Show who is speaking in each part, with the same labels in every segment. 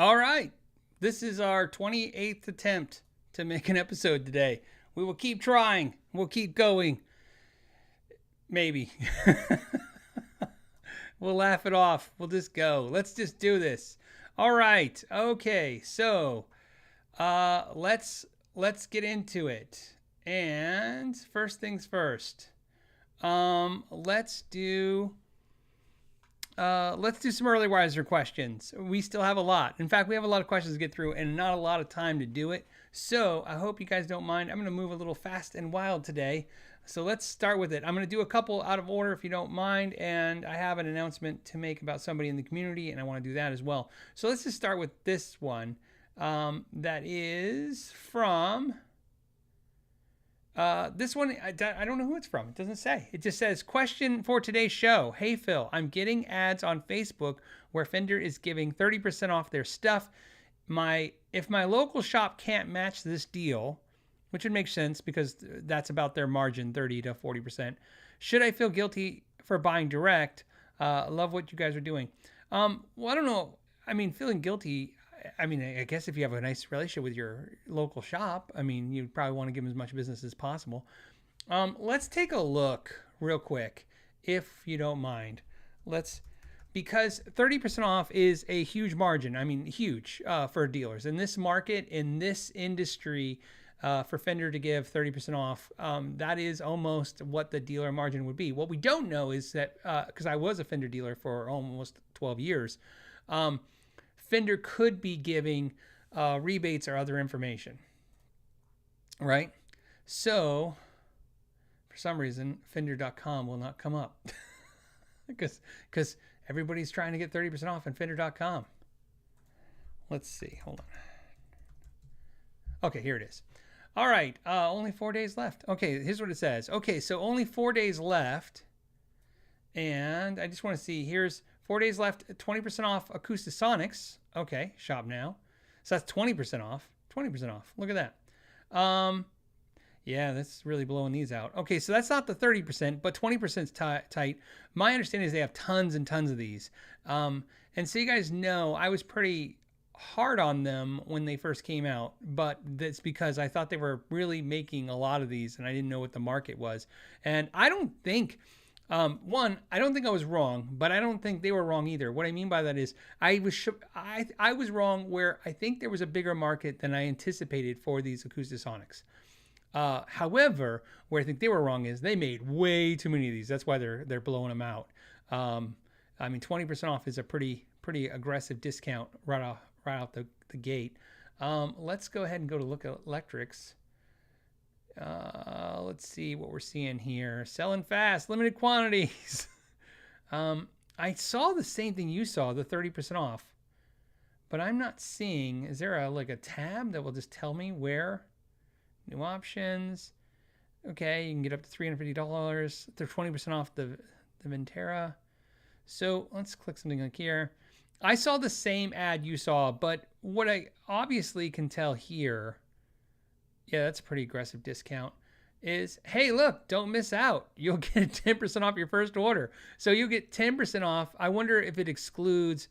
Speaker 1: All right. This is our 28th attempt to make an episode today. We will keep trying. We'll keep going. Maybe. We'll laugh it off. We'll just go. Let's just do this. All right. Okay. So, let's get into it. And first things first. Let's do some early riser questions. We still have a lot. In fact, we have a lot of questions to get through and not a lot of time to do it. So I hope you guys don't mind. I'm going to move a little fast and wild today. So let's start with it. I'm going to do a couple out of order if you don't mind. And I have an announcement to make about somebody in the community, and I want to do that as well. So let's just start with this one. That is from... this one, I don't know who it's from. It doesn't say. It just says, question for today's show. Hey, Phil, I'm getting ads on Facebook where Fender is giving 30% off their stuff. If my local shop can't match this deal, which would make sense because that's about their margin, 30 to 40%, should I feel guilty for buying direct? Love what you guys are doing. Well, I don't know. I mean, feeling guilty... I mean, I guess if you have a nice relationship with your local shop, I mean, you'd probably want to give them as much business as possible. Let's take a look real quick, if you don't mind. Because 30% off is a huge margin. I mean, huge for dealers. In this market, in this industry, for Fender to give 30% off, that is almost what the dealer margin would be. What we don't know is that, because I was a Fender dealer for almost 12 years, Fender could be giving rebates or other information, right? So, for some reason, Fender.com will not come up because everybody's trying to get 30% off on Fender.com. Let's see. Hold on. Okay, here it is. All right. Only 4 days left. Okay, here's what it says. Okay, so only 4 days left. And I just want to see. Here's 4 days left. 20% off Acoustic. Okay, shop now. So that's 20% off. 20% off. Look at that. Yeah, that's really blowing these out. Okay, so that's not the 30%, but 20% is tight. My understanding is they have tons and tons of these. And so you guys know, I was pretty hard on them when they first came out, but that's because I thought they were really making a lot of these and I didn't know what the market was. And I don't think... I don't think I was wrong, but I don't think they were wrong either. What I mean by that is I was wrong where I think there was a bigger market than I anticipated for these Acoustic. However, where I think they were wrong is they made way too many of these. That's why they're blowing them out. I mean, 20% off is a pretty aggressive discount right out the gate. Let's go ahead and go to look at electrics. Let's see what we're seeing here. Selling fast, limited quantities. I saw the same thing you saw, the 30% off, but I'm not seeing, is there a tab that will just tell me where? New options. Okay, you can get up to $350. They're 20% off the Ventera. So let's click something like here. I saw the same ad you saw, but what I obviously can tell here, yeah, that's a pretty aggressive discount, is, hey, look, don't miss out. You'll get 10% off your first order. So you get 10% off. I wonder if it excludes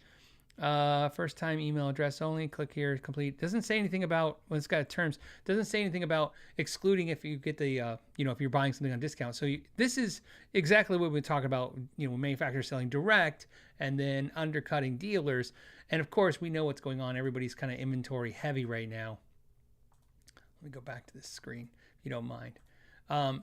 Speaker 1: first time email address only. Click here, complete. Doesn't say anything about, well, it's got terms. Doesn't say anything about excluding if you get the, if you're buying something on discount. So this is exactly what we talk about, manufacturers selling direct and then undercutting dealers. And of course, we know what's going on. Everybody's kind of inventory heavy right now. Let me go back to this screen, if you don't mind.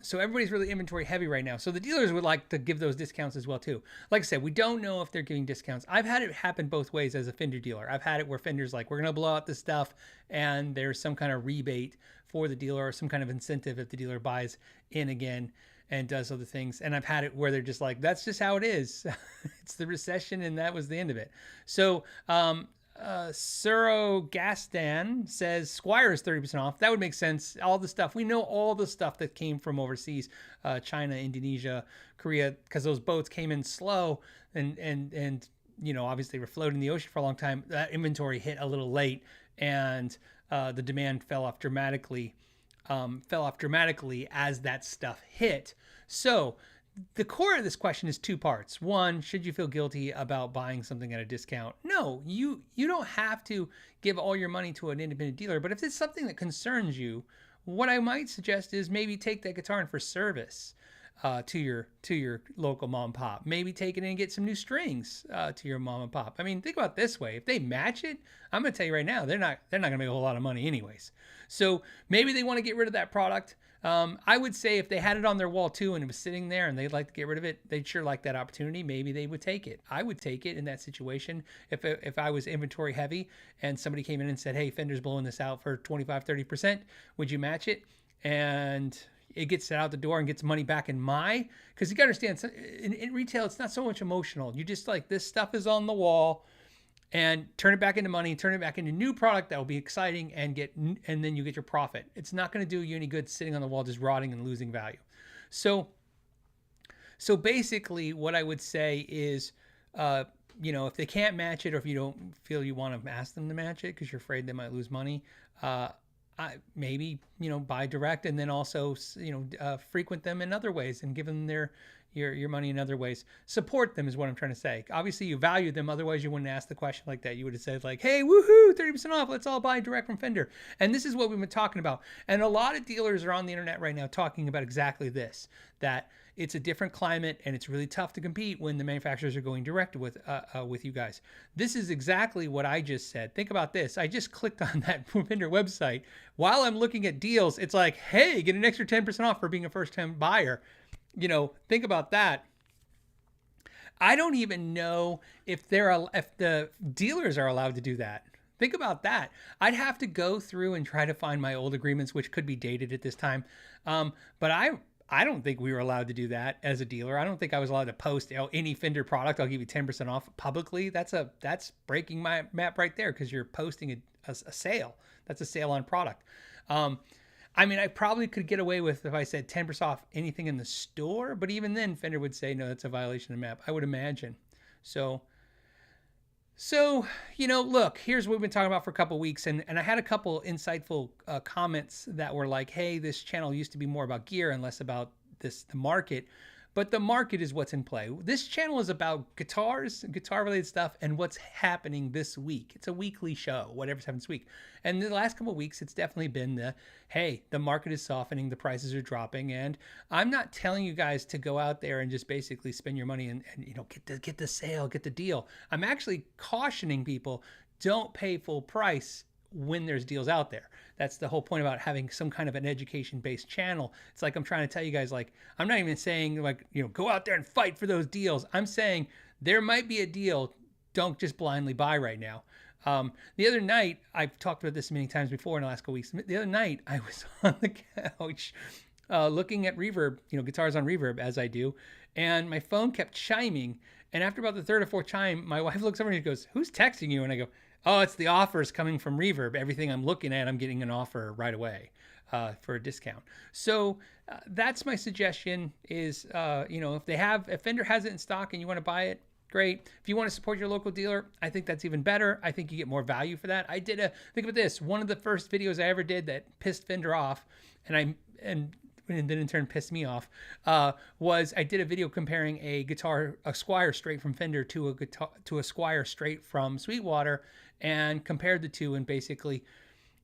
Speaker 1: So everybody's really inventory heavy right now. So the dealers would like to give those discounts as well too. Like I said, we don't know if they're giving discounts. I've had it happen both ways as a Fender dealer. I've had it where Fender's like, we're going to blow out this stuff, and there's some kind of rebate for the dealer or some kind of incentive if the dealer buys in again and does other things. And I've had it where they're just like, that's just how it is. It's the recession, and that was the end of it. So Suro Gastan says Squire is 30% off. That would make sense. All the stuff, we know all the stuff that came from overseas, China, Indonesia, Korea, because those boats came in slow and obviously were floating in the ocean for a long time. That inventory hit a little late, and the demand fell off dramatically as that stuff hit. So the core of this question is two parts. One, should you feel guilty about buying something at a discount? No, you don't have to give all your money to an independent dealer, but if it's something that concerns you, what I might suggest is maybe take that guitar in for service to your local mom and pop. Maybe take it in and get some new strings to your mom and pop. I mean, think about it this way: if they match it, I'm going to tell you right now, they're not going to make a whole lot of money anyways. So maybe they want to get rid of that product. I would say if they had it on their wall too and it was sitting there and they'd like to get rid of it, they'd sure like that opportunity. Maybe they would take it. I would take it in that situation. If I was inventory heavy and somebody came in and said, hey, Fender's blowing this out for 25, 30%, would you match it? And it gets it out the door and gets money back in because you got to understand, in retail, it's not so much emotional. You just like, this stuff is on the wall, and turn it back into money, turn it back into new product that will be exciting, and then you get your profit. It's not going to do you any good sitting on the wall just rotting and losing value. So basically what I would say is, if they can't match it, or if you don't feel you want to ask them to match it because you're afraid they might lose money, maybe, buy direct, and then also, frequent them in other ways and give them your money in other ways. Support them is what I'm trying to say. Obviously you value them. Otherwise you wouldn't ask the question like that. You would have said like, hey, woohoo, 30% off. Let's all buy direct from Fender. And this is what we've been talking about. And a lot of dealers are on the internet right now talking about exactly this, that it's a different climate and it's really tough to compete when the manufacturers are going direct with you guys. This is exactly what I just said. Think about this. I just clicked on that Fender website. While I'm looking at deals, it's like, hey, get an extra 10% off for being a first-time buyer. Think about that. I don't even know if the dealers are allowed to do that. Think about that. I'd have to go through and try to find my old agreements, which could be dated at this time. But I don't think we were allowed to do that as a dealer. I don't think I was allowed to post any Fender product, I'll give you 10% off publicly. That's breaking my map right there, because you're posting a sale. That's a sale on product. I probably could get away with if I said 10% off anything in the store, but even then Fender would say, no, that's a violation of MAP, I would imagine. So, look, here's what we've been talking about for a couple of weeks. And I had a couple insightful comments that were like, hey, this channel used to be more about gear and less about the market. But the market is what's in play. This channel is about guitars, guitar-related stuff, and what's happening this week. It's a weekly show, whatever's happening this week. And the last couple of weeks, it's definitely been hey, the market is softening, the prices are dropping, and I'm not telling you guys to go out there and just basically spend your money and get the sale, get the deal. I'm actually cautioning people, don't pay full price when there's deals out there. That's the whole point about having some kind of an education-based channel. It's like I'm trying to tell you guys, like, I'm not even saying like, go out there and fight for those deals. I'm saying there might be a deal. Don't just blindly buy right now. The other night, I've talked about this many times before in the last couple weeks. The other night, I was on the couch looking at Reverb, guitars on Reverb, as I do, and my phone kept chiming. And after about the third or fourth chime, my wife looks over and she goes, "Who's texting you?" And I go, "Oh, it's the offers coming from Reverb. Everything I'm looking at, I'm getting an offer right away for a discount." So that's my suggestion is, if Fender has it in stock and you want to buy it, great. If you want to support your local dealer, I think that's even better. I think you get more value for that. Think about this. One of the first videos I ever did that pissed Fender off, and then in turn pissed me off, was I did a video comparing a Squier straight from Fender to a Squier straight from Sweetwater, and compared the two and basically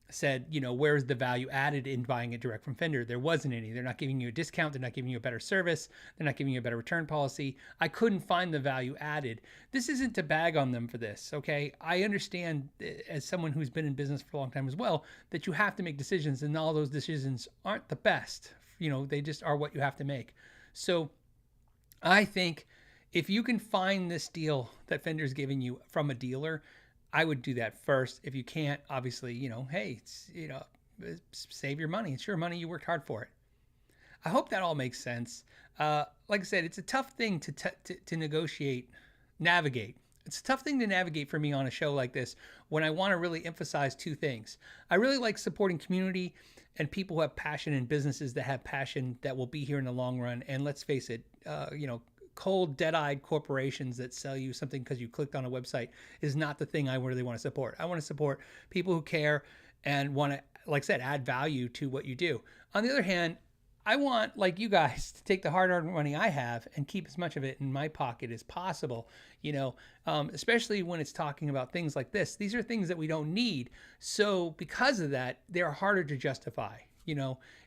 Speaker 1: said, where's the value added in buying it direct from Fender? There wasn't any. They're not giving you a discount. They're not giving you a better service. They're not giving you a better return policy. I couldn't find the value added. This isn't to bag on them for this, okay? I understand, as someone who's been in business for a long time as well, that you have to make decisions, and all those decisions aren't the best. They just are what you have to make. So I think if you can find this deal that Fender's giving you from a dealer, I would do that first. If you can't, obviously, hey, save your money. It's your money. You worked hard for it. I hope that all makes sense. Like I said, it's a tough thing to navigate. It's a tough thing to navigate for me on a show like this when I want to really emphasize two things. I really like supporting community and people who have passion, and businesses that have passion that will be here in the long run. And let's face it, cold, dead-eyed corporations that sell you something because you clicked on a website is not the thing I really want to support. I want to support people who care and want to, like I said, add value to what you do. On the other hand, I want, like you guys, to take the hard-earned money I have and keep as much of it in my pocket as possible. Especially when it's talking about things like this. These are things that we don't need. So because of that, they're harder to justify.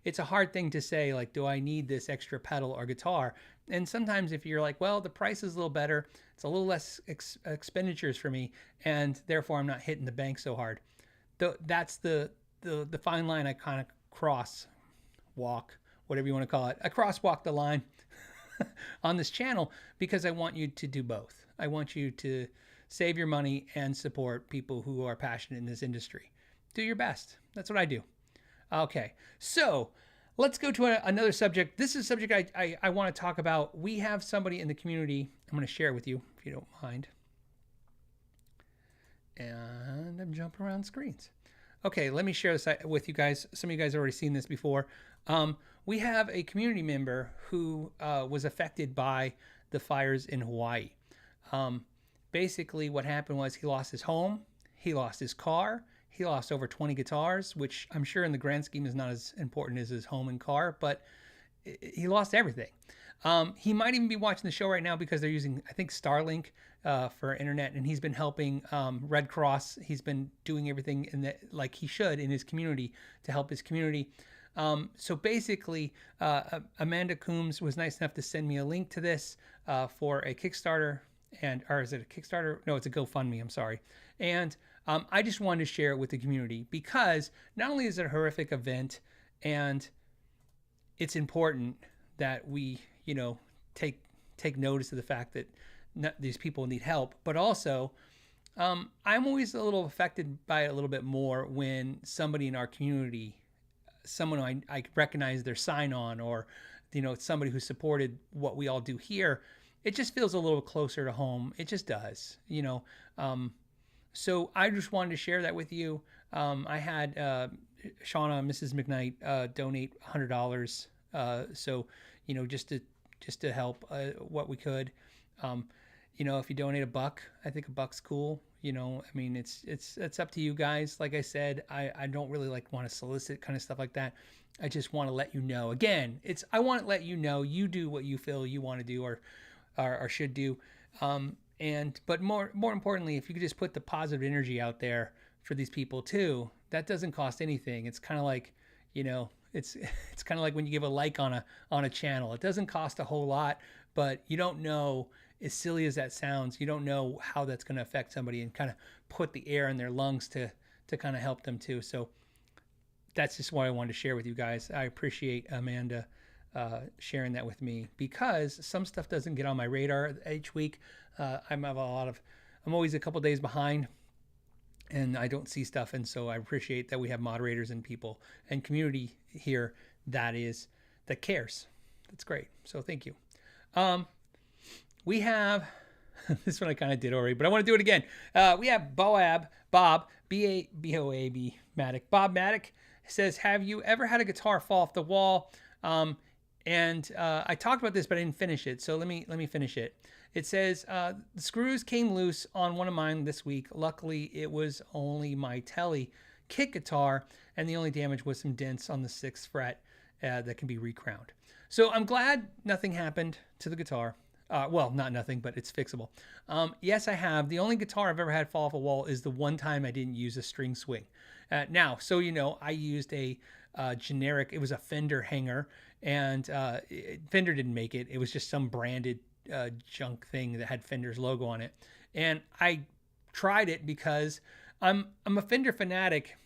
Speaker 1: It's a hard thing to say, like, do I need this extra pedal or guitar? And sometimes if you're like, well, the price is a little better, it's a little less expenditures for me, and therefore I'm not hitting the bank so hard. That's the fine line I kind of walk, whatever you want to call it. I crosswalk the line on this channel because I want you to do both. I want you to save your money and support people who are passionate in this industry. Do your best. That's what I do. Okay, so let's go to another subject. This is a subject I want to talk about. We have somebody in the community. I'm going to share it with you, if you don't mind. And I'm jumping around screens. Okay, let me share this with you guys. Some of you guys have already seen this before. We have a community member who was affected by the fires in Hawaii. Basically, what happened was he lost his home, he lost his car, he lost over 20 guitars, which I'm sure in the grand scheme is not as important as his home and car, but he lost everything. He might even be watching the show right now because they're using, I think, Starlink for internet, and he's been helping Red Cross. He's been doing everything like he should in his community to help his community. So basically, Amanda Coombs was nice enough to send me a link to this for a Kickstarter, or is it a Kickstarter? No, it's a GoFundMe. I'm sorry. And I just wanted to share it with the community because not only is it a horrific event, and it's important that we, take notice of the fact that these people need help, but also I'm always a little affected by it a little bit more when somebody in our community, someone I recognize their sign on, or it's somebody who supported what we all do here. It just feels a little closer to home. It just does, so I just wanted to share that with you. I had Shauna, Mrs. McKnight, donate $100. So just to help what we could. If you donate $1, I think $1's cool. It's up to you guys. Like I said, I don't really want to solicit kind of stuff like that. I just want to let you know. Again, I want to let you know, you do what you feel you want to do or should do. But more importantly, if you could just put the positive energy out there for these people too, that doesn't cost anything. It's kind of like, it's kind of like when you give a like on a channel. It doesn't cost a whole lot, but you don't know, as silly as that sounds, you don't know how that's going to affect somebody and kind of put the air in their lungs to kind of help them too. So that's just what I wanted to share with you guys. I appreciate Amanda sharing that with me because some stuff doesn't get on my radar each week. I'm always a couple days behind and I don't see stuff. And so I appreciate that we have moderators and people and community here that cares. That's great. So thank you. We have, this one I kind of did already, but I want to do it again. We have Bob, B-A-B-O-A-B, Maddock. Bob Maddock says, have you ever had a guitar fall off the wall? I talked about this, but I didn't finish it. So let me finish it. It says, the screws came loose on one of mine this week. Luckily, it was only my Telly kick guitar, and the only damage was some dents on the 6th fret that can be recrowned. So I'm glad nothing happened to the guitar. Well, not nothing, but it's fixable. Yes, I have. The only guitar I've ever had fall off a wall is the one time I didn't use a string swing. Now, so I used a generic, it was a Fender hanger, and Fender didn't make it. It was just some branded junk thing that had Fender's logo on it. And I tried it because I'm a Fender fanatic.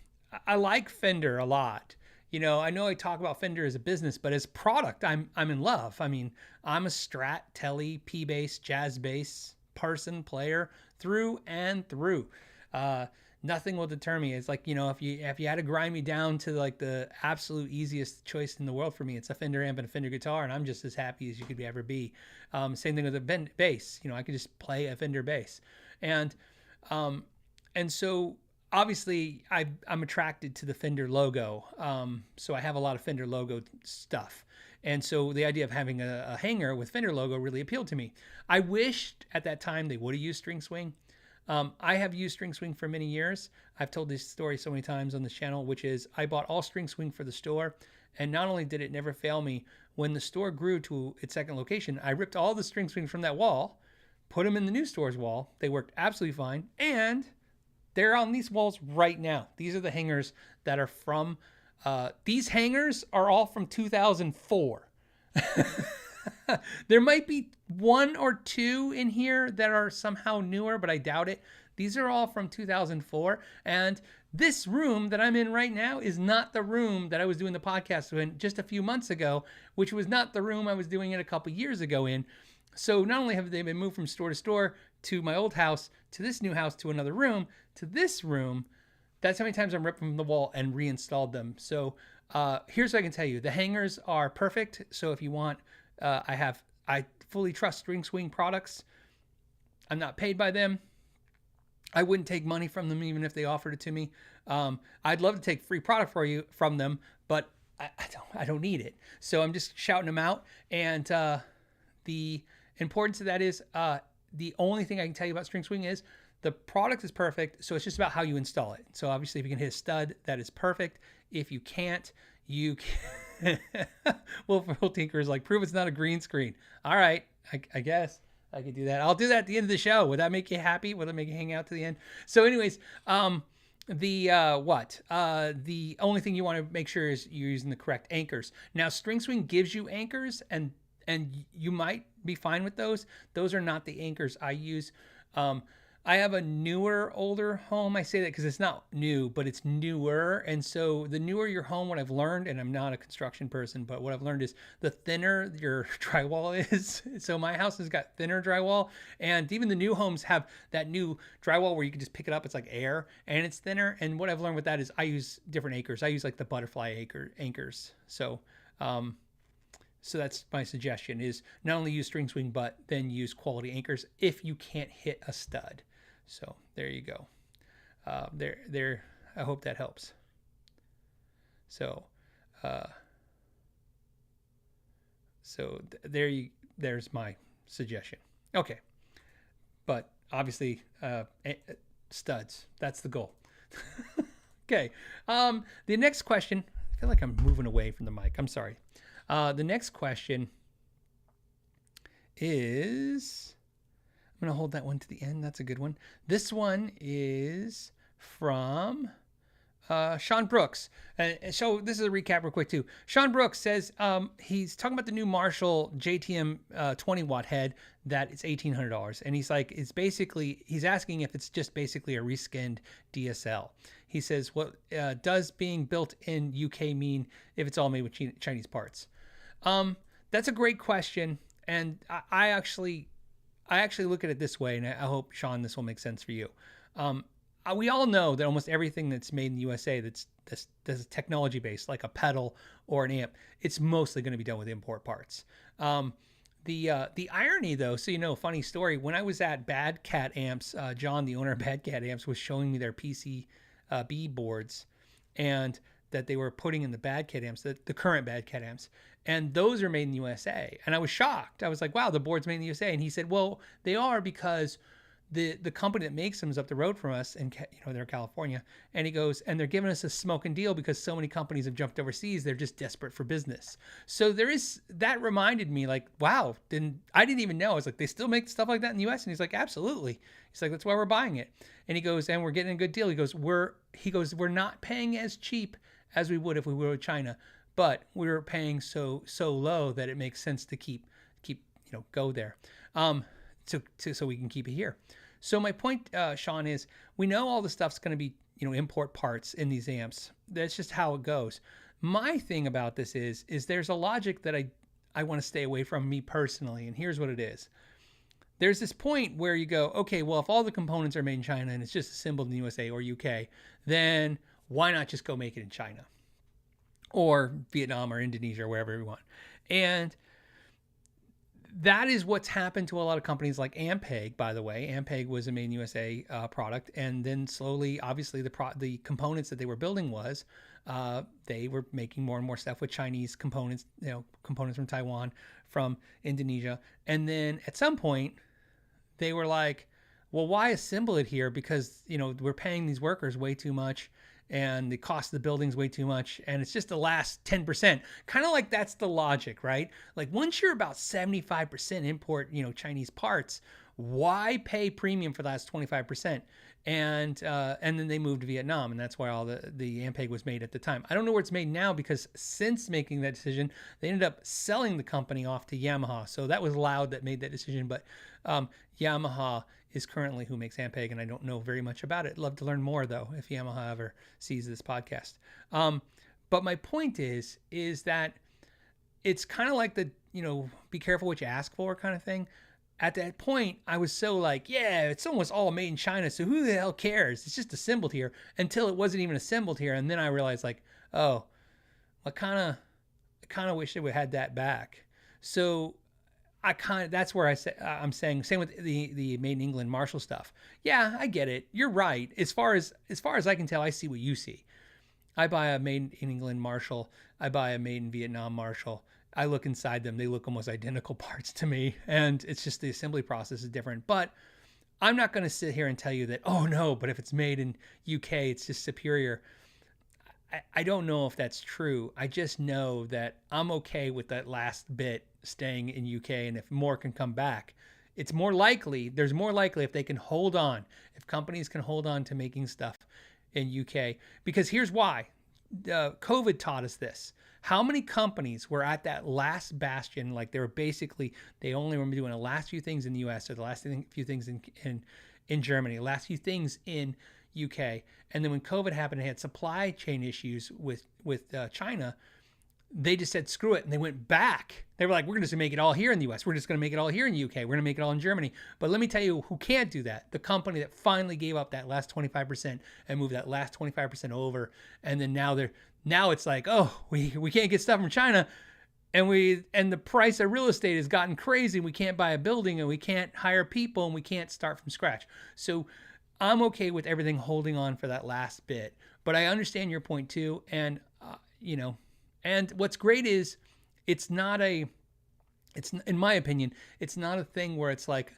Speaker 1: I like Fender a lot. I know I talk about Fender as a business, but as product, I'm in love. I mean, I'm a Strat, Telly, P-bass, jazz bass person, player through and through. Nothing will deter me. It's like, if you had to grind me down to like the absolute easiest choice in the world for me, it's a Fender amp and a Fender guitar, and I'm just as happy as you could ever be. Same thing with a bass. I could just play a Fender bass, and so obviously I'm attracted to the Fender logo. So I have a lot of Fender logo stuff. And so the idea of having a hanger with Fender logo really appealed to me. I wished at that time they would have used string swing. I have used String Swing for many years. I've told this story so many times on this channel, which is I bought all String Swing for the store. And not only did it never fail me, when the store grew to its second location, I ripped all the String Swings from that wall, put them in the new store's wall. They worked absolutely fine. And they're on these walls right now. These are the hangers that are from, these hangers are all from 2004. There might be one or two in here that are somehow newer, but I doubt it. These are all from 2004. And this room that I'm in right now is not the room that I was doing the podcast in just a few months ago, which was not the room I was doing it a couple years ago in. So not only have they been moved from store to store to my old house, to this new house, to another room, to this room, that's how many times I'm ripped from the wall and reinstalled them. So here's what I can tell you. The hangers are perfect. So if you want, I fully trust String Swing products. I'm not paid by them. I wouldn't take money from them even if they offered it to me. I'd love to take free product from them, but I don't need it. So I'm just shouting them out. And the importance of that is the only thing I can tell you about String Swing is the product is perfect. So it's just about how you install it. So obviously if you can hit a stud, that is perfect. If you can't, you can. Wolf Tinker is like, prove it's not a green screen. All right, I guess I could do that. I'll do that at the end of the show. Would that make you happy? Would that make you hang out to the end? So anyways, the only thing you want to make sure is you're using the correct anchors. Now, String Swing gives you anchors, and you might be fine with those. Those are not the anchors I use. I have a newer, older home. I say that because it's not new, but it's newer. And so the newer your home, what I've learned, and I'm not a construction person, but what I've learned is the thinner your drywall is. So my house has got thinner drywall, and even the new homes have that new drywall where you can just pick it up. It's like air, and it's thinner. And what I've learned with that is I use different anchors. I use like the butterfly anchors. So that's my suggestion is not only use String Swing, but then use quality anchors if you can't hit a stud. So there you go. There. I hope that helps. So, there's my suggestion. Okay, but obviously, studs. That's the goal. Okay. The next question. I feel like I'm moving away from the mic. I'm sorry. The next question is. I'm going to hold that one to the end. That's a good one. This one is from Sean Brooks. So this is a recap real quick too. Sean Brooks says he's talking about the new Marshall JTM 20 watt head that it's $1,800. And he's like, he's asking if it's just basically a reskinned DSL. He says, what does being built in UK mean if it's all made with Chinese parts? That's a great question. And I actually look at it this way, and I hope, Sean, this will make sense for you. We all know that almost everything that's made in the USA that's technology-based, like a pedal or an amp, it's mostly going to be done with import parts. The irony, though, so funny story. When I was at Bad Cat Amps, John, the owner of Bad Cat Amps, was showing me their PCB boards, and that they were putting in the Bad Cat amps, the current Bad Cat amps. And those are made in the USA. And I was shocked. I was like, wow, the board's made in the USA. And he said, well, they are because the company that makes them is up the road from us, and they're California. And he goes, and they're giving us a smoking deal because so many companies have jumped overseas. They're just desperate for business. So that reminded me, like, wow, I didn't even know. I was like, they still make stuff like that in the US? And he's like, absolutely. He's like, that's why we're buying it. And he goes, and we're getting a good deal. He goes, we're not paying as cheap as we would if we were with China, but we're paying so low that it makes sense to keep go there, so we can keep it here. So my point, Sean, is we know all the stuff's going to be import parts in these amps. That's just how it goes. My thing about this is there's a logic that I want to stay away from, me personally, and here's what it is. There's this point where you go, okay, well, if all the components are made in China and it's just assembled in the USA or UK, then why not just go make it in China or Vietnam or Indonesia or wherever we want? And that is what's happened to a lot of companies like Ampeg, by the way. Ampeg was a made in USA product. And then slowly, obviously, the components that they were building they were making more and more stuff with Chinese components, components from Taiwan, from Indonesia. And then at some point, they were like, Well, why assemble it here? Because, we're paying these workers way too much and the cost of the building's way too much. And it's just the last 10%. Kind of like that's the logic, right? Like once you're about 75% import, Chinese parts, why pay premium for the last 25%? And then they moved to Vietnam, and that's why all the Ampeg was made at the time. I don't know where it's made now, because since making that decision, they ended up selling the company off to Yamaha. So that was Loud that made that decision, but Yamaha is currently who makes Ampeg, and I don't know very much about it. Love to learn more though if Yamaha ever sees this podcast. But my point is that it's kind of like the be careful what you ask for kind of thing. At that point, I was so like, yeah, it's almost all made in China, so who the hell cares? It's just assembled here, until it wasn't even assembled here. And then I realized, like, oh, I kind of wish they would have had that back. So that's where I'm saying, same with the made in England Marshall stuff. Yeah, I get it. You're right. As far as I can tell, I see what you see. I buy a made in England Marshall. I buy a made in Vietnam Marshall. I look inside them. They look almost identical parts to me. And it's just the assembly process is different. But I'm not going to sit here and tell you that, oh no, but if it's made in UK, it's just superior. I don't know if that's true. I just know that I'm okay with that last bit staying in UK. And if more can come back, there's more likely if they can hold on, if companies can hold on to making stuff in UK. Because here's why. COVID taught us this. How many companies were at that last bastion? Like they only were doing the last few things in the US, or the last few things in Germany, the last few things in UK. And then when COVID happened, they had supply chain issues with China. They just said, screw it. And they went back. They were like, we're just going to make it all here in the US. We're just going to make it all here in the UK. We're going to make it all in Germany. But let me tell you who can't do that. The company that finally gave up that last 25% and moved that last 25% over. And then now it's like, oh, we can't get stuff from China. And the price of real estate has gotten crazy. We can't buy a building, and we can't hire people, and we can't start from scratch. So I'm okay with everything holding on for that last bit. But I understand your point too. And, and what's great is it's in my opinion, it's not a thing where it's like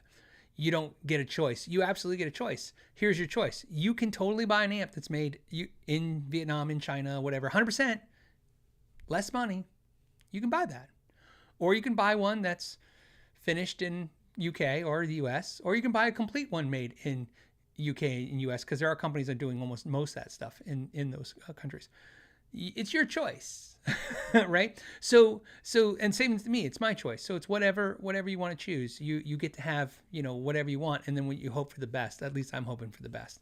Speaker 1: you don't get a choice. You absolutely get a choice. Here's your choice. You can totally buy an amp that's made in Vietnam, in China, whatever, 100%, less money. You can buy that. Or you can buy one that's finished in UK or the US, or you can buy a complete one made in UK and US, because there are companies that are doing most of that stuff in those countries. It's your choice, right? So, and same to me, it's my choice. So it's whatever you want to choose. You get to have, whatever you want, and then when you hope for the best. At least I'm hoping for the best.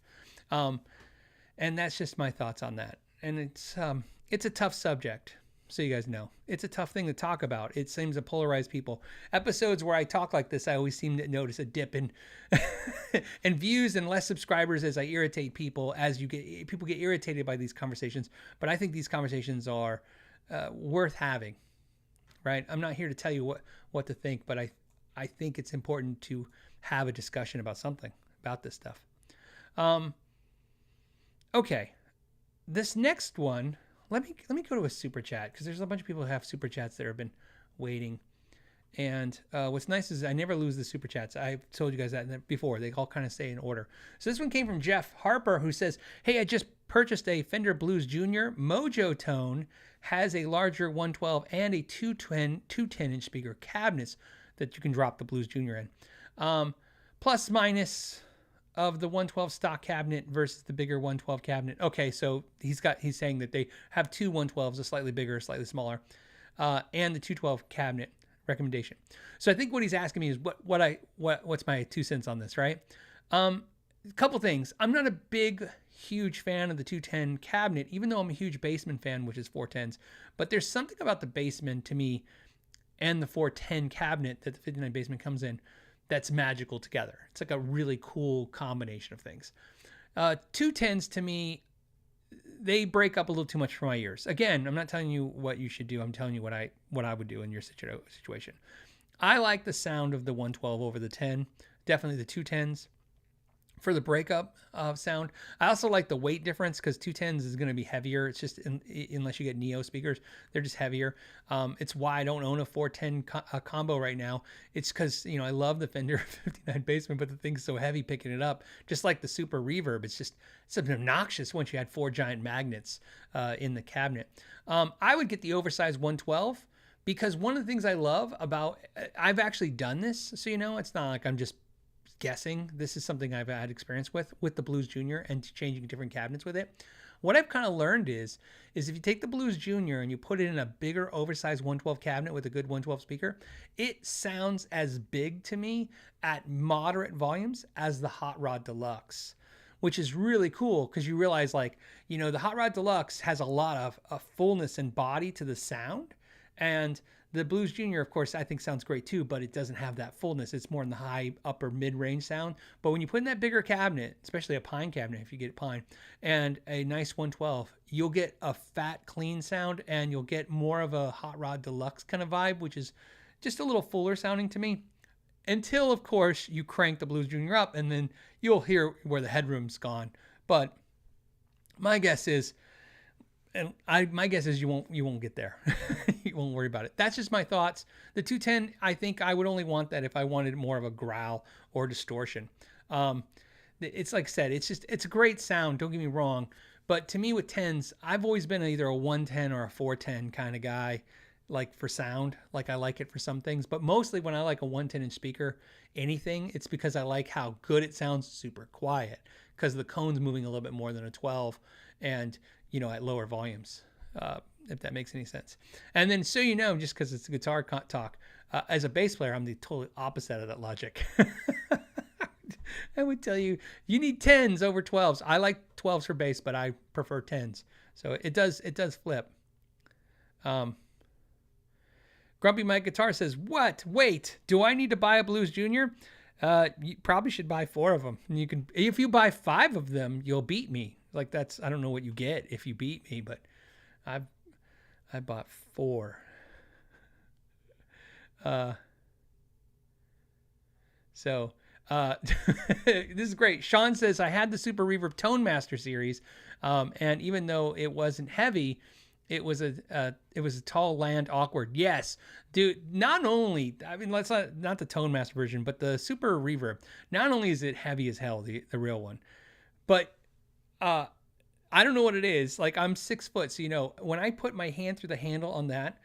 Speaker 1: And that's just my thoughts on that. And it's a tough subject. So you guys know, it's a tough thing to talk about. It seems to polarize people. Episodes where I talk like this, I always seem to notice a dip in in views and less subscribers as I irritate people. People get irritated by these conversations, but I think these conversations are worth having. Right? I'm not here to tell you what to think, but I think it's important to have a discussion about this stuff. Okay, this next one. Let me go to a super chat, because there's a bunch of people who have super chats that have been waiting. And what's nice is I never lose the super chats. I've told you guys that before. They all kind of stay in order. So this one came from Jeff Harper, who says, hey, I just purchased a Fender Blues Jr. Mojo Tone. Has a larger 112 and a 210-inch speaker cabinets that you can drop the Blues Jr. in. Plus minus of the 112 stock cabinet versus the bigger 112 cabinet. Okay, so he's saying that they have two 112s, a slightly bigger, slightly smaller, and the 212 cabinet recommendation. So I think what he's asking me is what's my 2 cents on this, right? A couple things. I'm not a huge fan of the 210 cabinet, even though I'm a huge Bassman fan, which is 410s. But there's something about the Bassman to me and the 410 cabinet that the 59 Bassman comes in that's magical together. It's like a really cool combination of things. 210s to me, they break up a little too much for my ears. Again, I'm not telling you what you should do. I'm telling you what I would do in your situation. I like the sound of the 112 over the 10. Definitely the 210s. for the breakup sound. I also like the weight difference because 210s is going to be heavier. It's just unless you get Neo speakers, they're just heavier. It's why I don't own a 410 combo right now. It's because I love the Fender 59 Bassman, but the thing's so heavy picking it up. Just like the Super Reverb, it's obnoxious once you had 4 giant magnets in the cabinet. I would get the oversized 112 because one of the things I love about I've actually done this, so it's not like I'm just guessing. This is something I've had experience with the Blues Jr and changing different cabinets with it. What I've kind of learned is if you take the Blues Jr and you put it in a bigger oversized 112 cabinet with a good 112 speaker, it sounds as big to me at moderate volumes as the Hot Rod Deluxe, which is really cool because you realize the Hot Rod Deluxe has a lot of fullness and body to the sound, and the Blues Jr, of course, I think sounds great too, but it doesn't have that fullness. It's more in the high, upper, mid-range sound. But when you put in that bigger cabinet, especially a pine cabinet, if you get pine, and a nice 112, you'll get a fat, clean sound, and you'll get more of a Hot Rod Deluxe kind of vibe, which is just a little fuller sounding to me. Until, of course, you crank the Blues Jr up, and then you'll hear where the headroom's gone. But my guess is you won't get there. You won't worry about it. That's just my thoughts. The 210, I think I would only want that if I wanted more of a growl or distortion. It's like I said, it's a great sound. Don't get me wrong, but to me with 10s, I've always been either a 110 or a 410 kind of guy. Like for sound, like I like it for some things, but mostly when I like a 110-inch speaker, anything, it's because I like how good it sounds super quiet because the cone's moving a little bit more than a 12 and at lower volumes, if that makes any sense. And then, so just because it's a guitar talk, as a bass player, I'm the totally opposite of that logic. I would tell you need 10s over 12s. I like 12s for bass, but I prefer 10s. So it does flip. Grumpy Mike Guitar says, "What? Wait, do I need to buy a Blues Jr.? You probably should buy 4 of them. And if you buy 5 of them, you'll beat me. Like I don't know what you get if you beat me, but I bought 4. This is great. Sean says, I had the Super Reverb Tone Master series, and even though it wasn't heavy, it was a tall, land, awkward. Yes, dude. Not only, let's not the Tone Master version, but the Super Reverb. Not only is it heavy as hell, the real one, but I don't know what it is. Like I'm 6 foot, so when I put my hand through the handle on that,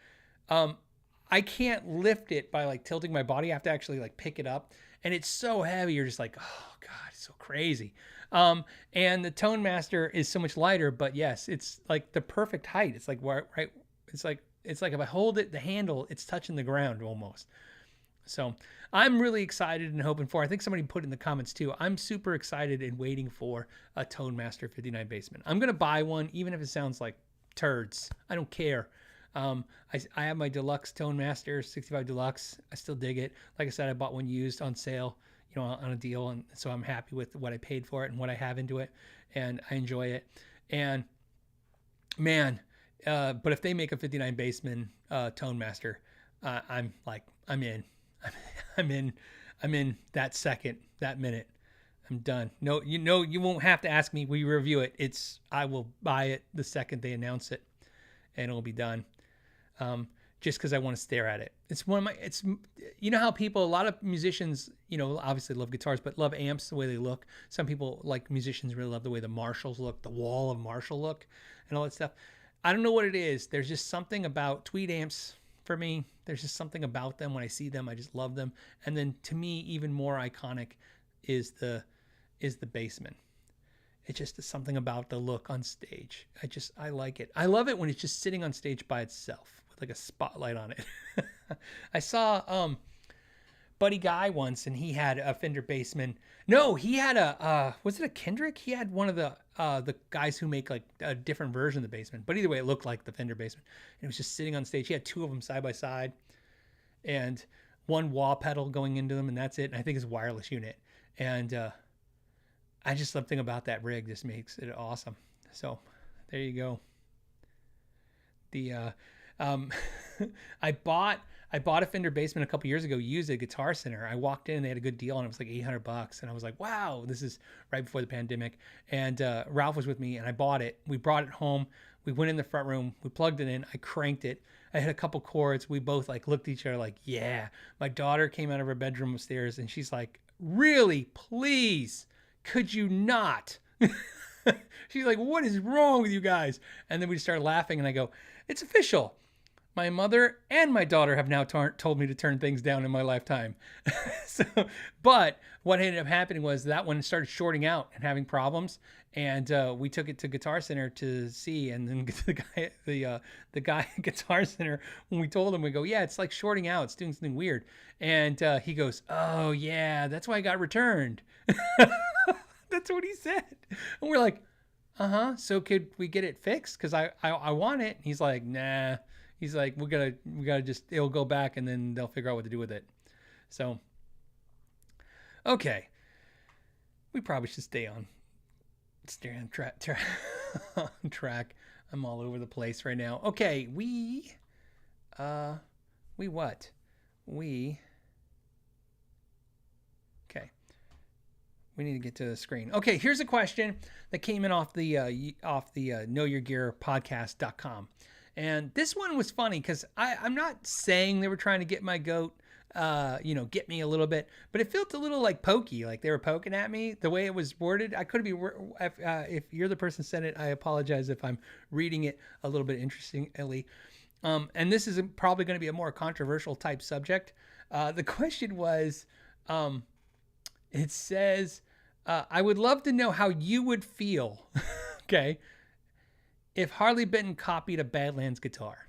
Speaker 1: I can't lift it by like tilting my body. I have to actually like pick it up, and it's so heavy. You're just like, oh god, it's so crazy. And the Tone Master is so much lighter, but yes, it's like the perfect height. It's like right. It's like if I hold it, the handle, it's touching the ground almost. So I'm really excited and hoping for, I think somebody put in the comments too, I'm super excited and waiting for a Tone Master 59 Bassman. I'm going to buy one, even if it sounds like turds. I don't care. I have my deluxe Tone Master 65 Deluxe. I still dig it. Like I said, I bought one used on sale, on a deal. And so I'm happy with what I paid for it and what I have into it. And I enjoy it. And man, but if they make a 59 Bassman Tone Master, I'm in. I'm in that second, that minute. I'm done. No, you won't have to ask me. We review it. I will buy it the second they announce it, and it'll be done. Just because I want to stare at it. It's one of my. How a lot of musicians, obviously love guitars, but love amps the way they look. Some people, like musicians, really love the way the Marshalls look, the wall of Marshall look, and all that stuff. I don't know what it is. There's just something about tweed amps. For me, there's just something about them. When I see them, I just love them. And then to me, even more iconic is the Bassman. It's just something about the look on stage. I like it. I love it when it's just sitting on stage by itself with like a spotlight on it. I saw Buddy Guy once, and he had a Fender Bassman. No, he had was it a Kendrick? He had one of the guys who make like a different version of the Bassman. But either way, it looked like the Fender Bassman. And it was just sitting on stage. He had 2 of them side by side, and one wah pedal going into them, and that's it. And I think it's a wireless unit. And I just something about that rig just makes it awesome. So there you go. The I bought I bought a Fender Bassman a couple years ago, used at Guitar Center. I walked in and they had a good deal and it was like $800. And I was like, wow, this is right before the pandemic. And Ralph was with me and I bought it. We brought it home. We went in the front room. We plugged it in. I cranked it. I hit a couple chords. We both like looked at each other like, yeah. My daughter came out of her bedroom upstairs and she's like, really, please, could you not? She's like, what is wrong with you guys? And then we started laughing and I go, it's official. My mother and my daughter have now told me to turn things down in my lifetime. But what ended up happening was that one started shorting out and having problems. And we took it to Guitar Center to see. And then the guy at Guitar Center, when we told him, we go, yeah, it's like shorting out. It's doing something weird. And he goes, oh, yeah, that's why I got returned. That's what he said. And we're like, so could we get it fixed? Because I want it. And he's like, nah. He's like, we gotta just, it'll go back and then they'll figure out what to do with it. So, okay. We probably should stay on track. I'm all over the place right now. Okay. Okay. We need to get to the screen. Okay. Here's a question that came in off the knowyourgearpodcast.com. And this one was funny because I'm not saying they were trying to get my goat, get me a little bit, but it felt a little like pokey, like they were poking at me. The way it was worded, I could be, if you're the person who said it, I apologize if I'm reading it a little bit interestingly. And this is probably going to be a more controversial type subject. The question was, it says, I would love to know how you would feel, okay, if Harley Benton copied a Badlands guitar.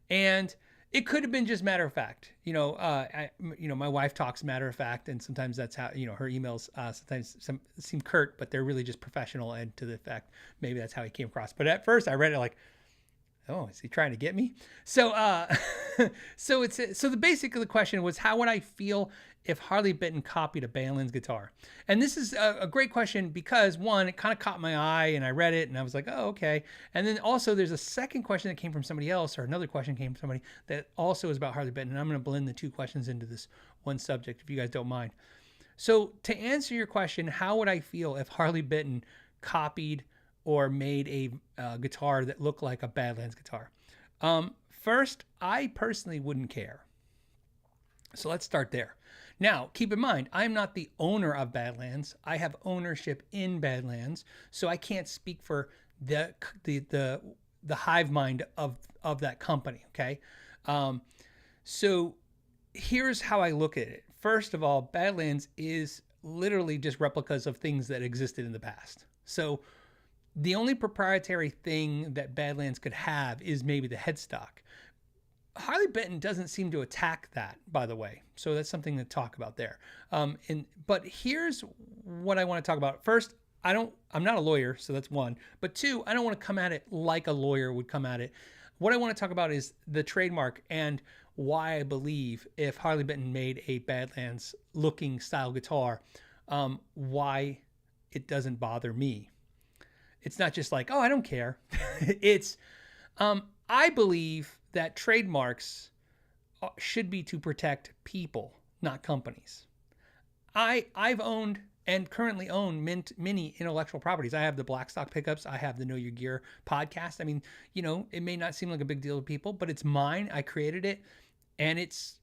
Speaker 1: And it could have been just matter of fact. My wife talks matter of fact, and sometimes that's how, her emails sometimes seem curt, but they're really just professional and to the effect. Maybe that's how he came across. But at first I read it like, oh, is he trying to get me? So basically the question was, how would I feel if Harley Benton copied a Badlands guitar? And this is a great question because, one, it kind of caught my eye and I read it and I was like, oh, okay. And then also there's a second question that came from somebody else, or another question came from somebody that also is about Harley Benton. And I'm going to blend the two questions into this one subject, if you guys don't mind. So to answer your question, how would I feel if Harley Benton copied or made a guitar that looked like a Badlands guitar? First, I personally wouldn't care. So let's start there. Now, keep in mind, I'm not the owner of Badlands. I have ownership in Badlands, so I can't speak for the hive mind of that company. Okay, so here's how I look at it. First of all, Badlands is literally just replicas of things that existed in the past. So the only proprietary thing that Badlands could have is maybe the headstock. Harley Benton doesn't seem to attack that, by the way. So that's something to talk about there. But here's what I want to talk about. First, I'm not a lawyer, so that's one. But two, I don't want to come at it like a lawyer would come at it. What I want to talk about is the trademark and why I believe if Harley Benton made a Badlands looking style guitar, why it doesn't bother me. It's not just like, oh, I don't care. It's, I believe that trademarks should be to protect people, not companies. I've owned and currently own many intellectual properties. I have the Blackstock pickups. I have the Know Your Gear podcast. I mean, it may not seem like a big deal to people, but it's mine. I created it, and it's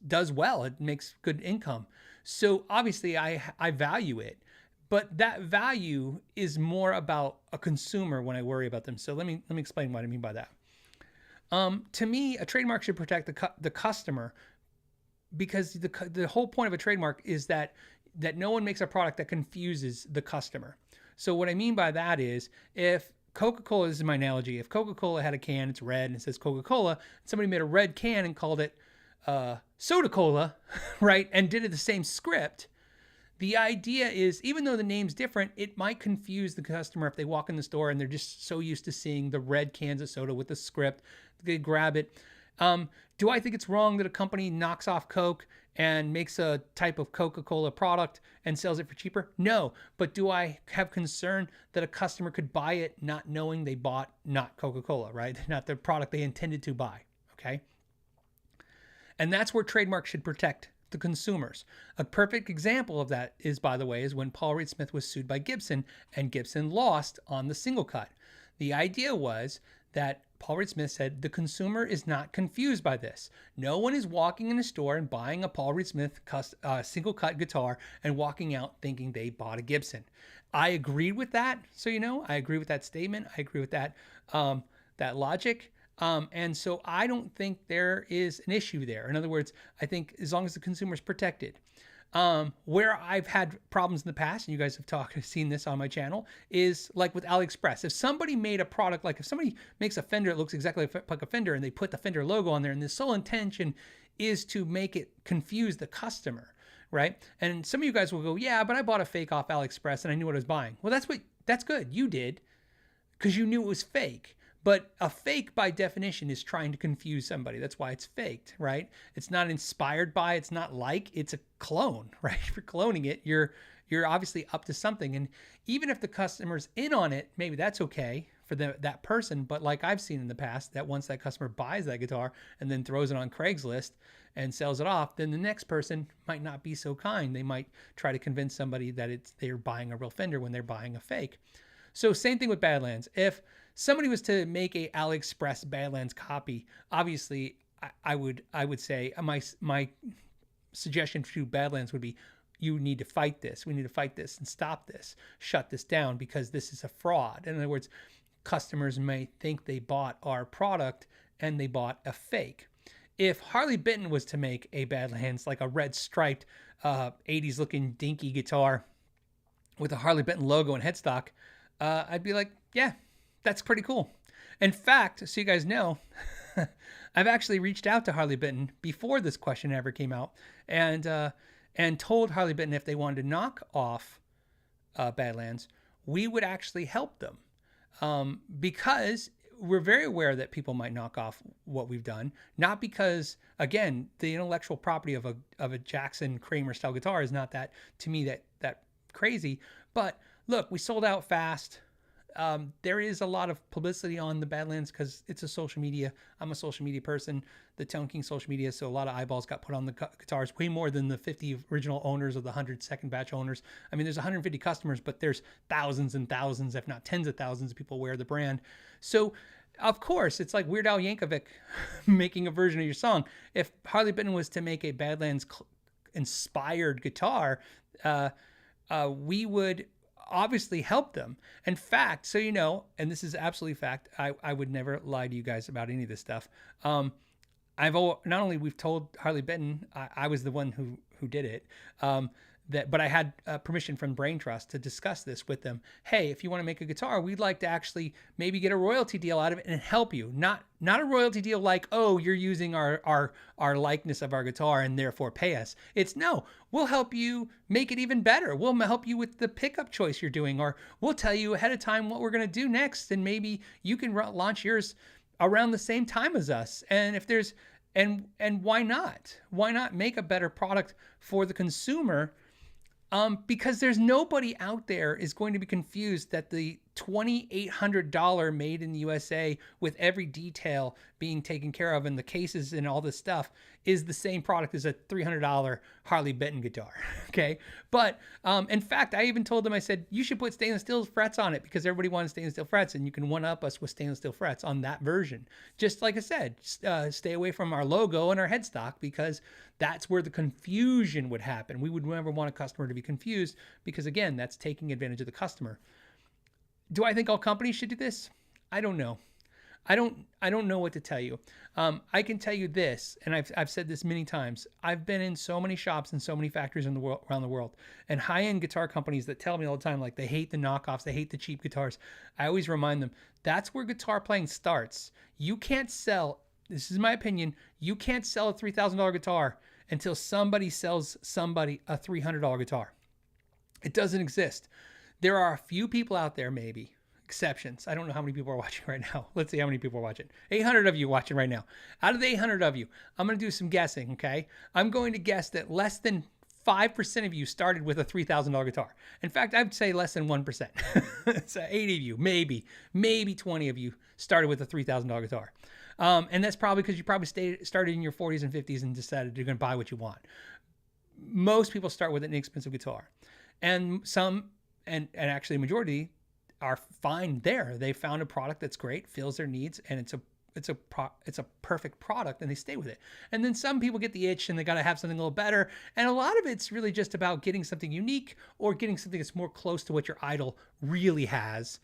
Speaker 1: does well. It makes good income. So obviously, I value it. But that value is more about a consumer when I worry about them. So let me explain what I mean by that. To me, a trademark should protect the customer, because the whole point of a trademark is that no one makes a product that confuses the customer. So what I mean by that is, if Coca-Cola, this is my analogy, if Coca-Cola had a can, it's red and it says Coca-Cola, somebody made a red can and called it Soda Cola, right, and did it the same script. The idea is, even though the name's different, it might confuse the customer if they walk in the store and they're just so used to seeing the red cans of soda with the script. They grab it. Do I think it's wrong that a company knocks off Coke and makes a type of Coca-Cola product and sells it for cheaper? No. But do I have concern that a customer could buy it not knowing they bought not Coca-Cola, right? Not the product they intended to buy, okay? And that's where trademarks should protect the consumers. A perfect example of that is, by the way, is when Paul Reed Smith was sued by Gibson, and Gibson lost on the single cut. The idea was that Paul Reed Smith said the consumer is not confused by this. No one is walking in a store and buying a Paul Reed Smith single cut guitar and walking out thinking they bought a Gibson. I agreed with that. So, I agree with that statement. I agree with that, that logic. And so I don't think there is an issue there. In other words, I think as long as the consumer is protected. Where I've had problems in the past, and you guys have seen this on my channel, is like with AliExpress. If somebody made a product, like if somebody makes a Fender that looks exactly like a Fender and they put the Fender logo on there, and the sole intention is to make it confuse the customer, right? And some of you guys will go, yeah, but I bought a fake off AliExpress and I knew what I was buying. Well, that's good. You did, because you knew it was fake. But a fake, by definition, is trying to confuse somebody. That's why it's faked, right? It's not inspired by, it's not like, it's a clone, right? If you're cloning it, you're obviously up to something. And even if the customer's in on it, maybe that's okay for that person. But like I've seen in the past, that once that customer buys that guitar and then throws it on Craigslist and sells it off, then the next person might not be so kind. They might try to convince somebody that they're buying a real Fender when they're buying a fake. So same thing with Badlands. If somebody was to make a AliExpress Badlands copy, obviously I would say my suggestion to Badlands would be, you need to fight this. We need to fight this and stop this, shut this down, because this is a fraud. In other words, customers may think they bought our product and they bought a fake. If Harley Benton was to make a Badlands, like a red striped 80s looking dinky guitar with a Harley Benton logo and headstock, I'd be like, yeah, that's pretty cool. In fact, so you guys know, I've actually reached out to Harley Benton before this question ever came out, and told Harley Benton if they wanted to knock off Badlands, we would actually help them, because we're very aware that people might knock off what we've done. Not because, again, the intellectual property of a Jackson Kramer style guitar is not that, to me, that crazy. But look, we sold out fast. There is a lot of publicity on the Badlands because it's a social media. I'm a social media person, the Tone King social media. So a lot of eyeballs got put on the guitars, way more than the 50 original owners or the 100 second batch owners. I mean, there's 150 customers, but there's thousands and thousands, if not tens of thousands of people wear the brand. So of course, it's like Weird Al Yankovic making a version of your song. If Harley Benton was to make a Badlands inspired guitar, we would obviously help them. In fact, so you know, and this is absolutely fact, I would never lie to you guys about any of this stuff. Not only we've told Harley Benton, I was the one who did it, but I had permission from Brain Trust to discuss this with them. Hey, if you want to make a guitar, we'd like to actually maybe get a royalty deal out of it and help you. Not a royalty deal like, oh, you're using our likeness of our guitar and therefore pay us. It's no, we'll help you make it even better. We'll help you with the pickup choice you're doing, or we'll tell you ahead of time what we're going to do next, and maybe you can launch yours around the same time as us. And if there's and why not? Why not make a better product for the consumer? Because there's nobody out there is going to be confused that the $2,800 made in the USA with every detail being taken care of and the cases and all this stuff is the same product as a $300 Harley Benton guitar. Okay. But, in fact, I even told them, I said, you should put stainless steel frets on it because everybody wanted stainless steel frets, and you can one up us with stainless steel frets on that version. Just like I said, stay away from our logo and our headstock, because that's where the confusion would happen. We would never want a customer to be confused because, again, that's taking advantage of the customer. Do I think all companies should do this? I don't know. I don't know what to tell you. I can tell you this, and I've said this many times. I've been in so many shops and so many factories in the world, around the world, and high-end guitar companies that tell me all the time, like, they hate the knockoffs, they hate the cheap guitars. I always remind them, that's where guitar playing starts. You can't sell, this is my opinion, you can't sell a $3,000 guitar until somebody sells somebody a $300 guitar. It doesn't exist. There are a few people out there, maybe, exceptions. I don't know how many people are watching right now. Let's see how many people are watching. 800 of you watching right now. Out of the 800 of you, I'm going to do some guessing, okay? I'm going to guess that less than 5% of you started with a $3,000 guitar. In fact, I'd say less than 1%. So 80 of you, maybe 20 of you started with a $3,000 guitar. And that's probably because you probably started in your 40s and 50s and decided you're going to buy what you want. Most people start with an inexpensive guitar, and and actually a majority are fine there. They found a product that's great, fills their needs, and it's a perfect product, and they stay with it. And then some people get the itch and they got to have something a little better. And a lot of it's really just about getting something unique or getting something that's more close to what your idol really has.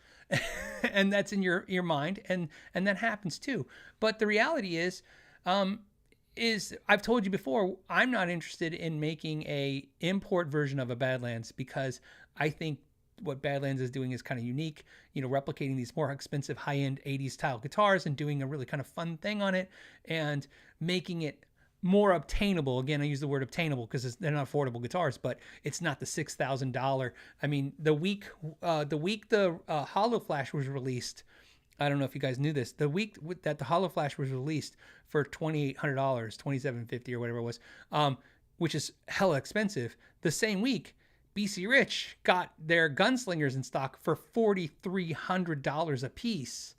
Speaker 1: And that's in your mind. And that happens too. But the reality is I've told you before, I'm not interested in making a import version of a Badlands because I think what Badlands is doing is kind of unique, replicating these more expensive high-end 80s style guitars and doing a really kind of fun thing on it and making it more obtainable. Again, I use the word obtainable because they're not affordable guitars, but it's not the $6,000. I mean, the week the Hollow Flash was released, I don't know if you guys knew this, the week that the Hollow Flash was released for $2,800, $2,750 or whatever it was, which is hella expensive, the same week, BC Rich got their Gunslingers in stock for $4,300 a piece,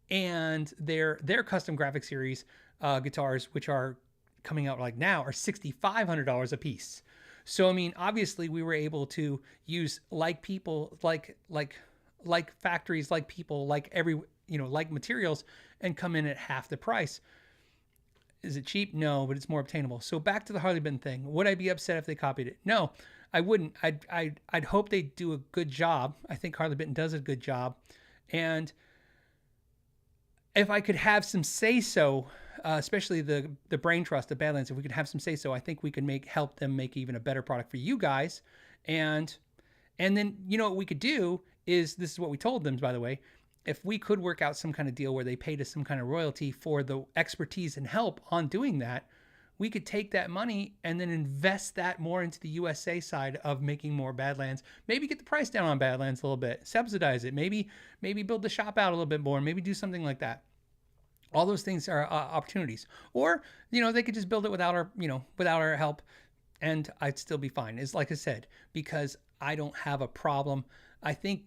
Speaker 1: and their custom graphic series guitars, which are coming out like now, are $6,500 a piece. So I mean, obviously, we were able to use people, like factories, like people, like like materials, and come in at half the price. Is it cheap? No, but it's more obtainable. So back to the Harley Benton thing. Would I be upset if they copied it? No. I wouldn't. I'd hope they do a good job. I think Harley Benton does a good job. And if I could have some say-so, especially the brain trust of Badlands, if we could have some say-so, I think we could help them make even a better product for you guys. And then, what we could do is, this is what we told them, by the way, if we could work out some kind of deal where they paid us some kind of royalty for the expertise and help on doing that, we could take that money and then invest that more into the USA side of making more Badlands. Maybe get the price down on Badlands a little bit, subsidize it, maybe build the shop out a little bit more, maybe do something like that. All those things are opportunities. Or, they could just build it without our help, and I'd still be fine. It's like I said, because I don't have a problem. I think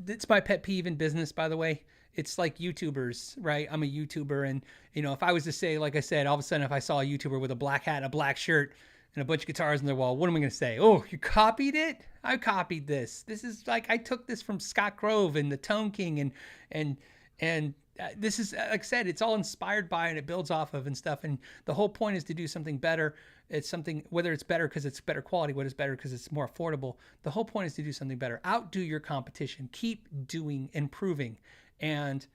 Speaker 1: it's my pet peeve in business, by the way. It's like YouTubers, right? I'm a YouTuber, and if I was to say, like I said, all of a sudden if I saw a YouTuber with a black hat and a black shirt and a bunch of guitars on their wall, what am I going to say? Oh, you copied it? I copied this. This is like, I took this from Scott Grove and the Tone King, and this is, like I said, it's all inspired by and it builds off of and stuff. And the whole point is to do something better. It's something, whether it's better because it's better quality, whether it's better because it's more affordable. The whole point is to do something better. Outdo your competition. Keep doing, improving. And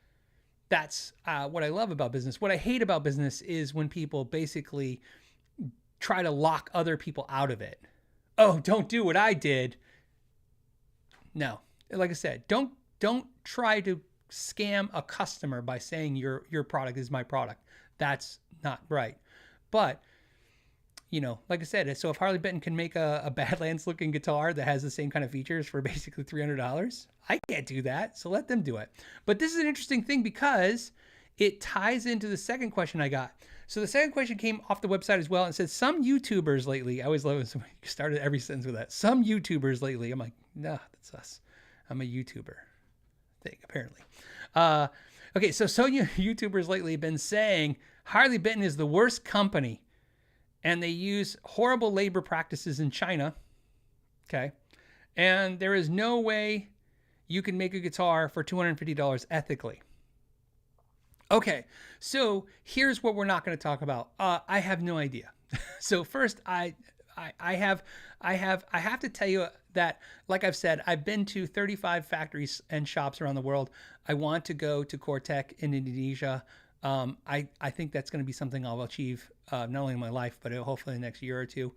Speaker 1: that's what I love about business. What I hate about business is when people basically try to lock other people out of it. Oh, don't do what I did. No, like I said, don't try to scam a customer by saying your product is my product. That's not right. But like I said, so if Harley Benton can make a Badlands looking guitar that has the same kind of features for basically $300, I can't do that. So let them do it. But this is an interesting thing because it ties into the second question I got. So the second question came off the website as well and said, some YouTubers lately, I always love it when somebody started every sentence with that. Some YouTubers lately. I'm like, nah, that's us. I'm a YouTuber thing, apparently. Okay, so YouTubers lately have been saying Harley Benton is the worst company, and they use horrible labor practices in China. Okay. And there is no way you can make a guitar for $250 ethically. Okay. So here's what we're not going to talk about. I have no idea. So first, I have to tell you that, like I've said, I've been to 35 factories and shops around the world. I want to go to Cortec in Indonesia. I think that's going to be something I'll achieve, not only in my life, but hopefully in the next year or two.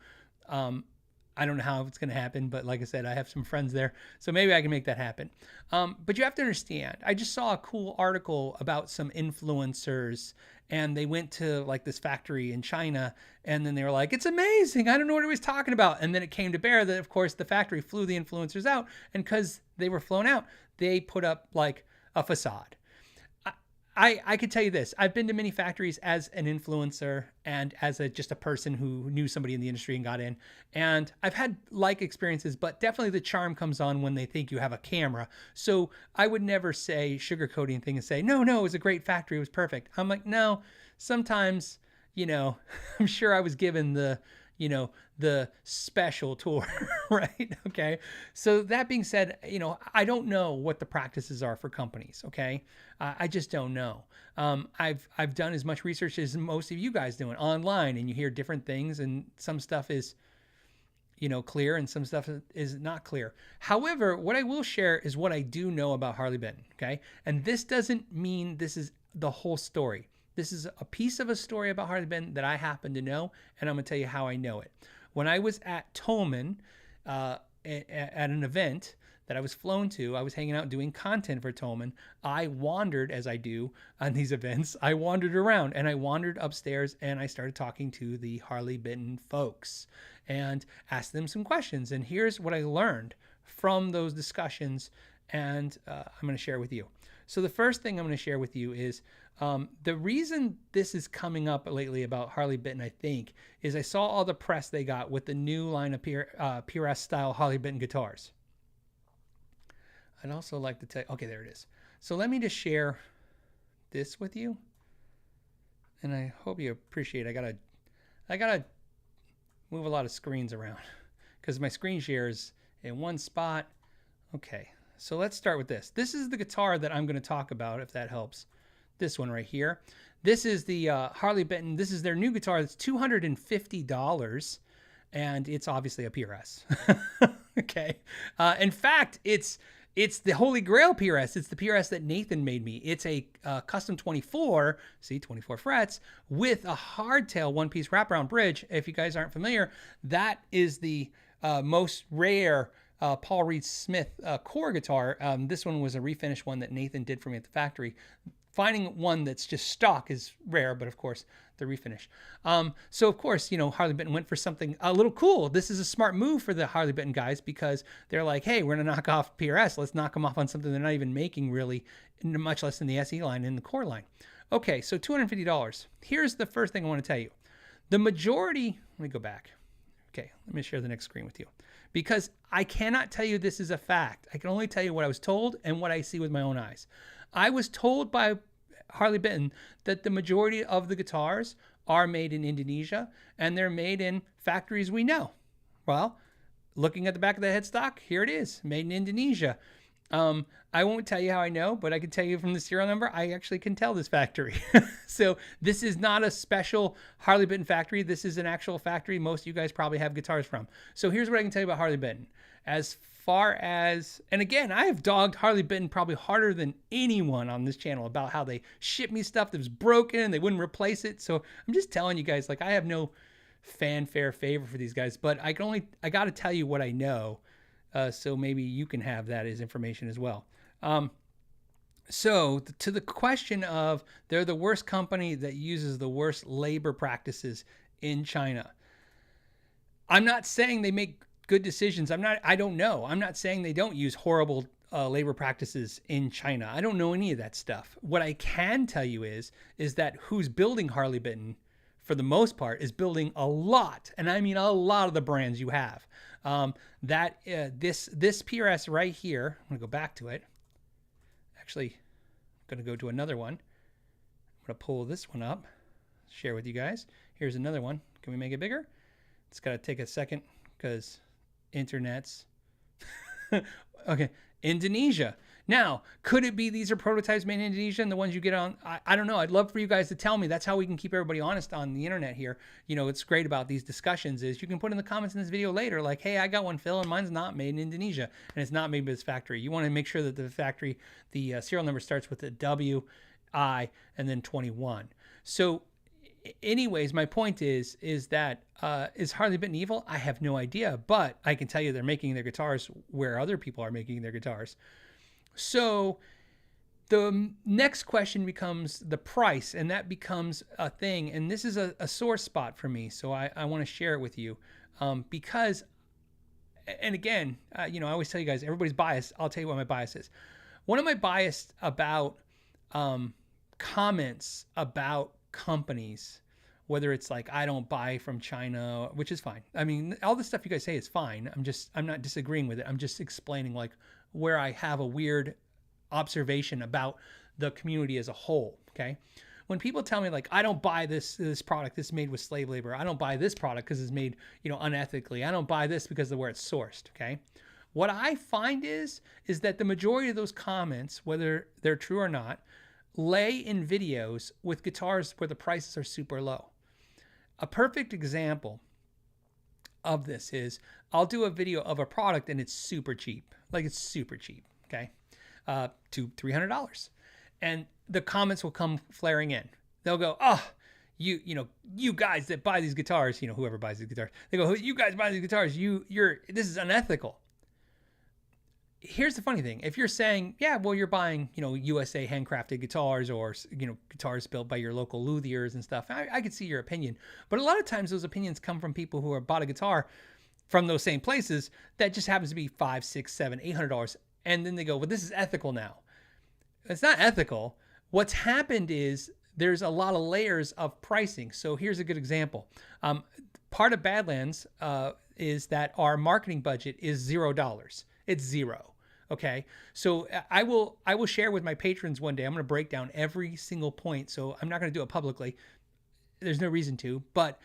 Speaker 1: I don't know how it's going to happen, but like I said, I have some friends there, so maybe I can make that happen. But you have to understand, I just saw a cool article about some influencers, and they went to like this factory in China, and then they were like, it's amazing. I don't know what he was talking about. And then it came to bear that, of course, the factory flew the influencers out, and because they were flown out, they put up like a facade. I could tell you this. I've been to many factories as an influencer and as just a person who knew somebody in the industry and got in. And I've had like experiences, but definitely the charm comes on when they think you have a camera. So I would never say sugarcoating thing and say, no, it was a great factory. It was perfect. I'm like, no, sometimes, I'm sure I was given the special tour, right? Okay. So that being said, I don't know what the practices are for companies. Okay. I just don't know. I've done as much research as most of you guys doing online, and you hear different things, and some stuff is, clear, and some stuff is not clear. However, what I will share is what I do know about Harley Benton. Okay. And this doesn't mean this is the whole story. This is a piece of a story about Harley Benton that I happen to know, and I'm going to tell you how I know it. When I was at Tolman at an event that I was flown to, I was hanging out doing content for Tolman. I wandered, as I do on these events, I wandered around, and I wandered upstairs, and I started talking to the Harley Benton folks and asked them some questions. And here's what I learned from those discussions, and I'm going to share with you. So the first thing I'm going to share with you is the reason this is coming up lately about Harley Benton, I think, is I saw all the press they got with the new line of PRS style Harley Benton guitars. I'd also like to tell, okay, there it is. So let me just share this with you, and I hope you appreciate it. I gotta move a lot of screens around because my screen share is in one spot. Okay, so let's start with this. This is the guitar that I'm going to talk about, if that helps. This one right here. This is the Harley Benton. This is their new guitar. It's $250, and it's obviously a PRS. Okay. In fact, it's the Holy Grail PRS. It's the PRS that Nathan made me. It's a custom 24, see, 24 frets, with a hardtail one-piece wraparound bridge. If you guys aren't familiar, that is the most rare Paul Reed Smith core guitar. This one was a refinished one that Nathan did for me at the factory. Finding one that's just stock is rare, but of course, the refinish. So of course, Harley Benton went for something a little cool. This is a smart move for the Harley Benton guys because they're like, hey, we're going to knock off PRS. Let's knock them off on something they're not even making really, much less than the SE line and the core line. Okay, so $250. Here's the first thing I want to tell you. The majority, let me go back. Okay, let me share the next screen with you. Because I cannot tell you this is a fact. I can only tell you what I was told and what I see with my own eyes. I was told by Harley Benton that the majority of the guitars are made in Indonesia, and they're made in factories we know. Well, looking at the back of the headstock, here it is, made in Indonesia. I won't tell you how I know, but I can tell you from the serial number, I actually can tell this factory. So this is not a special Harley Benton factory. This is an actual factory most of you guys probably have guitars from. So here's what I can tell you about Harley Benton. As far as, and again, I have dogged Harley Benton probably harder than anyone on this channel about how they ship me stuff that was broken and they wouldn't replace it. So I'm just telling you guys, like, I have no fanfare favor for these guys, but I got to tell you what I know. So maybe you can have that as information as well. So to the question of they're the worst company that uses the worst labor practices in China. I'm not saying they make good decisions. I don't know. I'm not saying they don't use horrible labor practices in China. I don't know any of that stuff. What I can tell you is that who's building Harley Benton for the most part is building a lot, and I mean a lot of the brands you have. This PRS right here, I'm gonna go back to it. Actually, I'm gonna go to another one. I'm gonna pull this one up, share with you guys. Here's another one. Can we make it bigger? It's gotta take a second because internet's okay. Indonesia. Now, could it be these are prototypes made in Indonesia and the ones you get on? I don't know. I'd love for you guys to tell me. That's how we can keep everybody honest on the internet here. It's great about these discussions is you can put in the comments in this video later, like, hey, I got one, Phil, and mine's not made in Indonesia, and it's not made by this factory. You want to make sure that the factory, the serial number starts with a W, I, and then 21. So anyways, my point is that is Harley Benton evil? I have no idea, but I can tell you they're making their guitars where other people are making their guitars. So the next question becomes the price, and that becomes a thing. And this is a sore spot for me. So I want to share it with you because, and again, I always tell you guys, everybody's biased. I'll tell you what my bias is. One of my bias about comments about companies, whether it's like, I don't buy from China, which is fine. I mean, all the stuff you guys say is fine. I'm not disagreeing with it. I'm just explaining like where I have a weird observation about the community as a whole. Okay. When people tell me like, I don't buy this product, this is made with slave labor. I don't buy this product because it's made, unethically. I don't buy this because of where it's sourced. Okay. What I find is that the majority of those comments, whether they're true or not, lay in videos with guitars where the prices are super low. A perfect example of this is I'll do a video of a product and it's super cheap. Like it's super cheap, okay? $200-$300. And the comments will come flaring in. They'll go, oh, you guys that buy these guitars, whoever buys these guitars, they go, you guys buy these guitars, this is unethical. Here's the funny thing. If you're saying, yeah, well, you're buying, USA handcrafted guitars or, guitars built by your local luthiers and stuff, I could see your opinion. But a lot of times those opinions come from people who have bought a guitar from those same places that just happens to be $500, $600, $700, $800. And then they go, well, this is ethical now. It's not ethical. What's happened is there's a lot of layers of pricing. So here's a good example. Part of Badlands is that our marketing budget is $0. It's zero. Okay. So I will share with my patrons one day. I'm going to break down every single point. So I'm not going to do it publicly. There's no reason to, but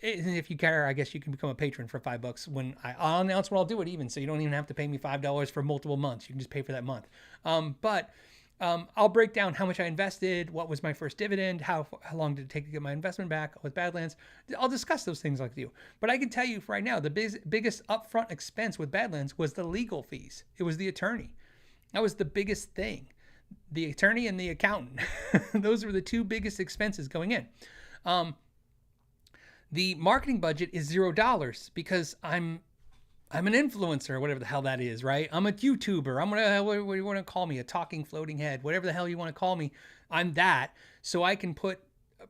Speaker 1: if you care, I guess you can become a patron for $5 when I'll announce when I'll do it even. So you don't even have to pay me $5 for multiple months. You can just pay for that month. I'll break down how much I invested, what was my first dividend, how long did it take to get my investment back with Badlands. I'll discuss those things with you. But I can tell you right now, the biggest upfront expense with Badlands was the legal fees. It was the attorney. That was the biggest thing. The attorney and the accountant. Those were the two biggest expenses going in. The marketing budget is $0 because I'm an influencer, whatever the hell that is, right? I'm a YouTuber. What do you want to call me? A talking floating head, whatever the hell you want to call me. I'm that. So I can put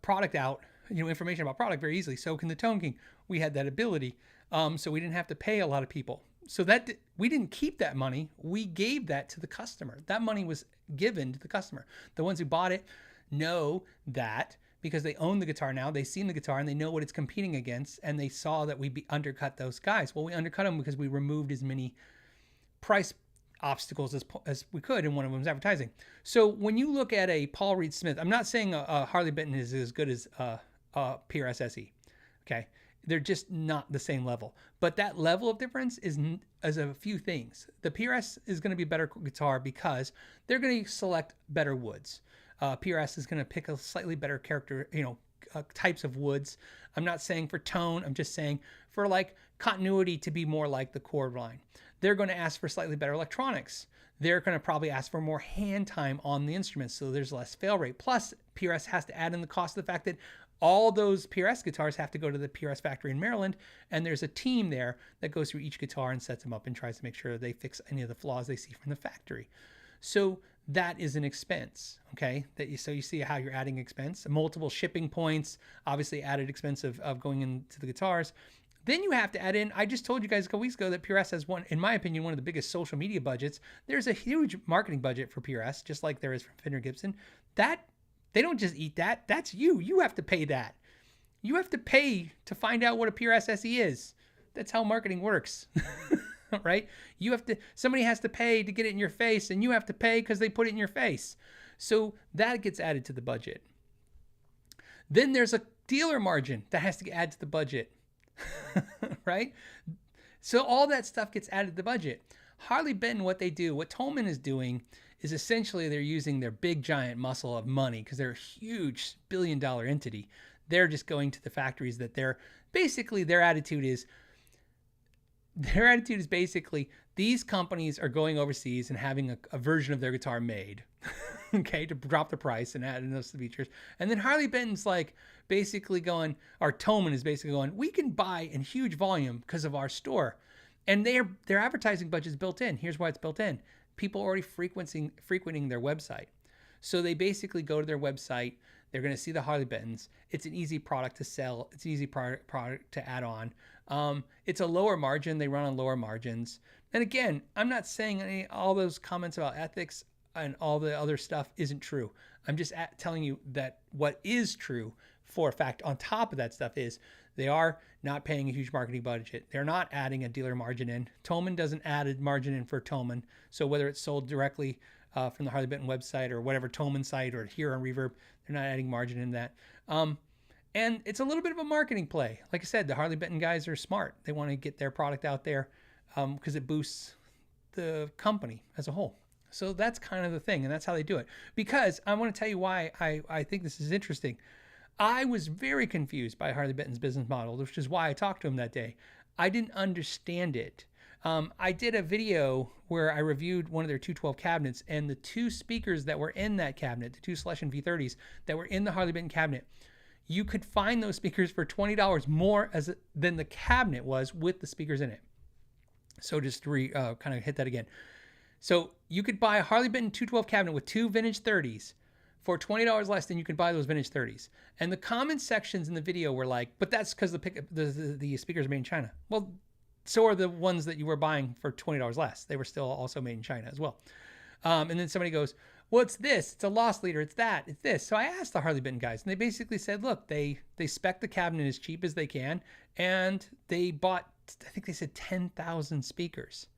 Speaker 1: product out, information about product very easily. So can the Tone King. We had that ability. So we didn't have to pay a lot of people. So that we didn't keep that money. We gave that to the customer. That money was given to the customer. The ones who bought it know that because they own the guitar now. They've seen the guitar and they know what it's competing against, and they saw that we undercut those guys. Well, we undercut them because we removed as many price obstacles as we could, and one of them was advertising. So when you look at a Paul Reed Smith, I'm not saying a Harley Benton is as good as PRS SE, okay? They're just not the same level. But that level of difference is a few things. The PRS is going to be a better guitar because they're going to select better woods. PRS is going to pick a slightly better character, types of woods. I'm not saying for tone. I'm just saying for like continuity to be more like the chord line. They're going to ask for slightly better electronics. They're going to probably ask for more hand time on the instruments, so there's less fail rate. Plus, PRS has to add in the cost of the fact that all those PRS guitars have to go to the PRS factory in Maryland, and there's a team there that goes through each guitar and sets them up and tries to make sure they fix any of the flaws they see from the factory. So that is an expense, okay? So you see how you're adding expense, multiple shipping points, obviously added expense of going into the guitars. Then you have to add in, I just told you guys a couple weeks ago that PRS has one, in my opinion, one of the biggest social media budgets. There's a huge marketing budget for PRS, just like there is for Fender Gibson. That, they don't just eat that. That's you. You have to pay that. You have to pay to find out what a PRS SE is. That's how marketing works. Right? Somebody has to pay to get it in your face, and you have to pay because they put it in your face. So that gets added to the budget. Then there's a dealer margin that has to get added to the budget. Right? So all that stuff gets added to the budget. Harley Benton, what Tolman is doing is essentially they're using their big giant muscle of money because they're a huge billion-dollar entity. They're just going to the factories that their attitude is basically these companies are going overseas and having a version of their guitar made, okay, to drop the price and add in those features. And then Harley Benton's like basically going, or Tolman is basically going, we can buy in huge volume because of our store. And their advertising budget is built in. Here's why it's built in. People already frequenting their website. So they basically go to their website. They're going to see the Harley Bentons. It's an easy product to sell. It's an easy product to add on. It's a lower margin. They run on lower margins. And again, I'm not saying all those comments about ethics and all the other stuff isn't true. I'm just telling you that what is true for a fact on top of that stuff is they are not paying a huge marketing budget. They're not adding a dealer margin in. Thomann doesn't add a margin in for Thomann. So whether it's sold directly from the Harley Benton website or whatever Thomann site or here on Reverb, they're not adding margin in that. And it's a little bit of a marketing play. Like I said, the Harley Benton guys are smart. They want to get their product out there because it boosts the company as a whole. So that's kind of the thing, and that's how they do it. Because I want to tell you why I think this is interesting. I was very confused by Harley Benton's business model, which is why I talked to him that day. I didn't understand it. I did a video where I reviewed one of their 212 cabinets, and the two speakers that were in that cabinet, the two Schlesinger V30s that were in the Harley Benton cabinet, you could find those speakers for $20 more than the cabinet was with the speakers in it. So just to kind of hit that again. So you could buy a Harley Benton 212 cabinet with two vintage 30s for $20 less than you could buy those vintage 30s. And the comment sections in the video were like, but that's because the speakers are made in China. Well, so are the ones that you were buying for $20 less. They were still also made in China as well. And then somebody goes, well, it's this, it's a loss leader, it's that, it's this. So I asked the Harley Benton guys, and they basically said, look, they spec the cabinet as cheap as they can, and they bought, I think they said 10,000 speakers,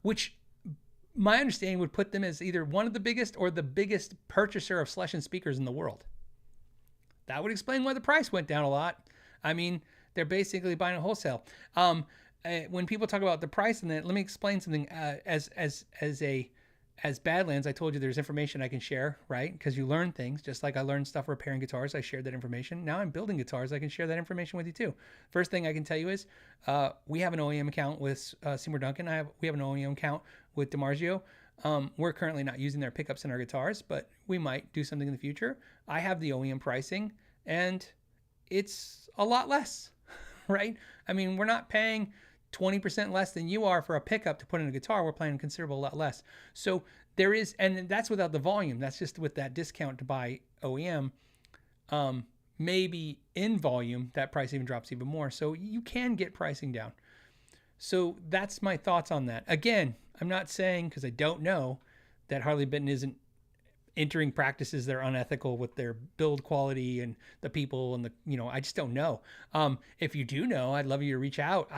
Speaker 1: which my understanding would put them as either one of the biggest or the biggest purchaser of Schlesinger speakers in the world. That would explain why the price went down a lot. I mean, they're basically buying it wholesale. When people talk about the price, and then let me explain something. As Badlands, I told you there's information I can share, right? Because you learn things, just like I learned stuff repairing guitars. I shared that information. Now I'm building guitars. I can share that information with you too. First thing I can tell you is we have an OEM account with Seymour Duncan. We have an OEM account with DiMarzio. We're currently not using their pickups in our guitars, but we might do something in the future. I have the OEM pricing, and it's a lot less, right? I mean, we're not paying 20% less than you are for a pickup to put in a guitar. We're paying a considerable lot less. So there is, and that's without the volume. That's just with that discount to buy OEM. Maybe in volume, that price even drops even more. So you can get pricing down. So that's my thoughts on that. Again, I'm not saying, because I don't know, that Harley Benton isn't entering practices that are unethical with their build quality and the people and I just don't know. If you do know, I'd love you to reach out.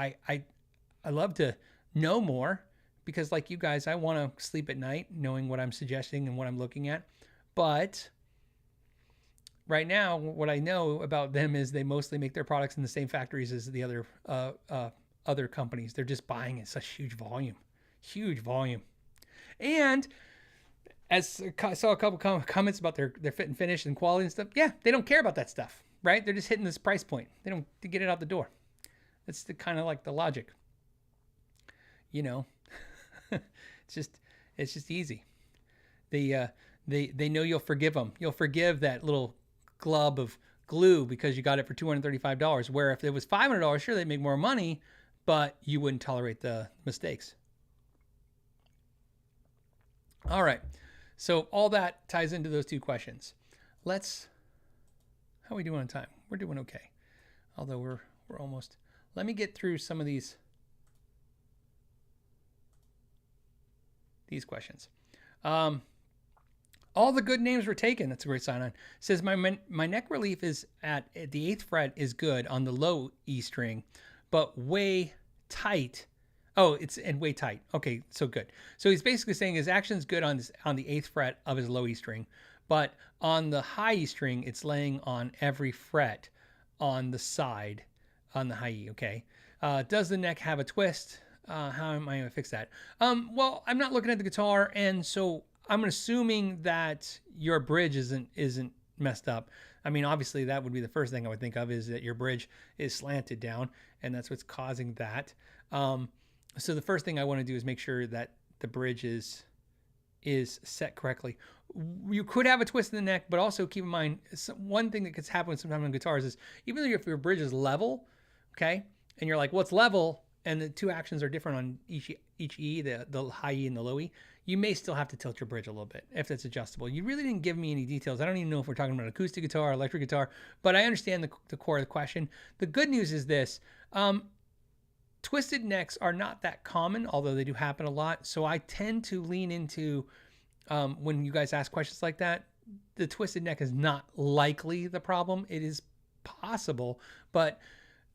Speaker 1: I love to know more, because like you guys, I want to sleep at night knowing what I'm suggesting and what I'm looking at. But right now, what I know about them is they mostly make their products in the same factories as the other companies. They're just buying in such huge volume. And as I saw a couple comments about their fit and finish and quality and stuff, yeah, they don't care about that stuff, right? They're just hitting this price point. They don't to get it out the door. That's the kind of like the logic. It's just easy. They know you'll forgive them. You'll forgive that little glub of glue because you got it for $235. Where if it was $500, sure, they'd make more money, but you wouldn't tolerate the mistakes. All right. So all that ties into those two questions. How are we doing on time? We're doing okay. Although we're almost. Let me get through some of these questions. All the good names were taken. That's a great sign on. It says my neck relief is at the 8th fret is good on the low E string, but way tight. Oh, it's way tight. Okay, so good. So he's basically saying his action's good on the 8th fret of his low E string, but on the high E string, it's laying on every fret on the side on the high E. Okay. Does the neck have a twist? How am I going to fix that? Well, I'm not looking at the guitar, and so I'm assuming that your bridge isn't messed up. I mean, obviously, that would be the first thing I would think of, is that your bridge is slanted down, and that's what's causing that. So the first thing I want to do is make sure that the bridge is set correctly. You could have a twist in the neck, but also keep in mind, one thing that could happen sometimes on guitars is, even though if your bridge is level, okay, and you're like, well, it's level, and the two actions are different on each E, the high E and the low E, you may still have to tilt your bridge a little bit if it's adjustable. You really didn't give me any details. I don't even know if we're talking about acoustic guitar or electric guitar, but I understand the core of the question. The good news is this. Twisted necks are not that common, although they do happen a lot. So I tend to lean into, when you guys ask questions like that, the twisted neck is not likely the problem. It is possible, but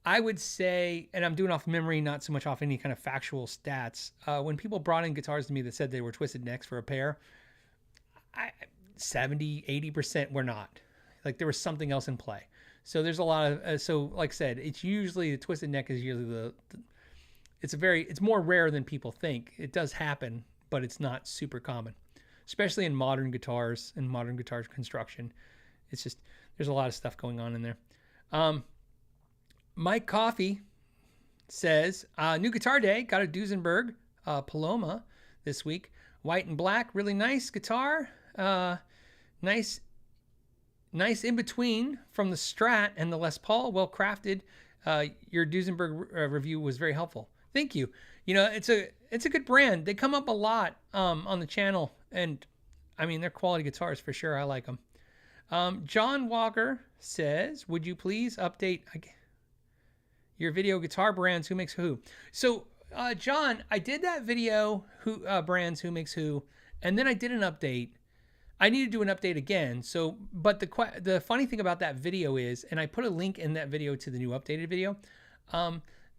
Speaker 1: I would say, and I'm doing off memory, not so much off any kind of factual stats. When people brought in guitars to me that said they were twisted necks for a pair, 70-80% were not. Like there was something else in play. So there's a lot of, so like I said, it's usually the twisted neck is usually it's more rare than people think. It does happen, but it's not super common, especially in modern guitars and modern guitar construction. It's just, there's a lot of stuff going on in there. Mike Coffey says, new guitar day, got a Duesenberg Paloma this week. White and black, really nice guitar. Nice in between from the Strat and the Les Paul, well crafted. Your Duesenberg review was very helpful. Thank you. You know, it's a good brand. They come up a lot on the channel, and I mean, they're quality guitars for sure. I like them. John Walker says, would you please update your video guitar brands, who makes who? So, John, I did that video, who brands, who makes who, and then I did an update. I need to do an update again. So, but the funny thing about that video is, and I put a link in that video to the new updated video.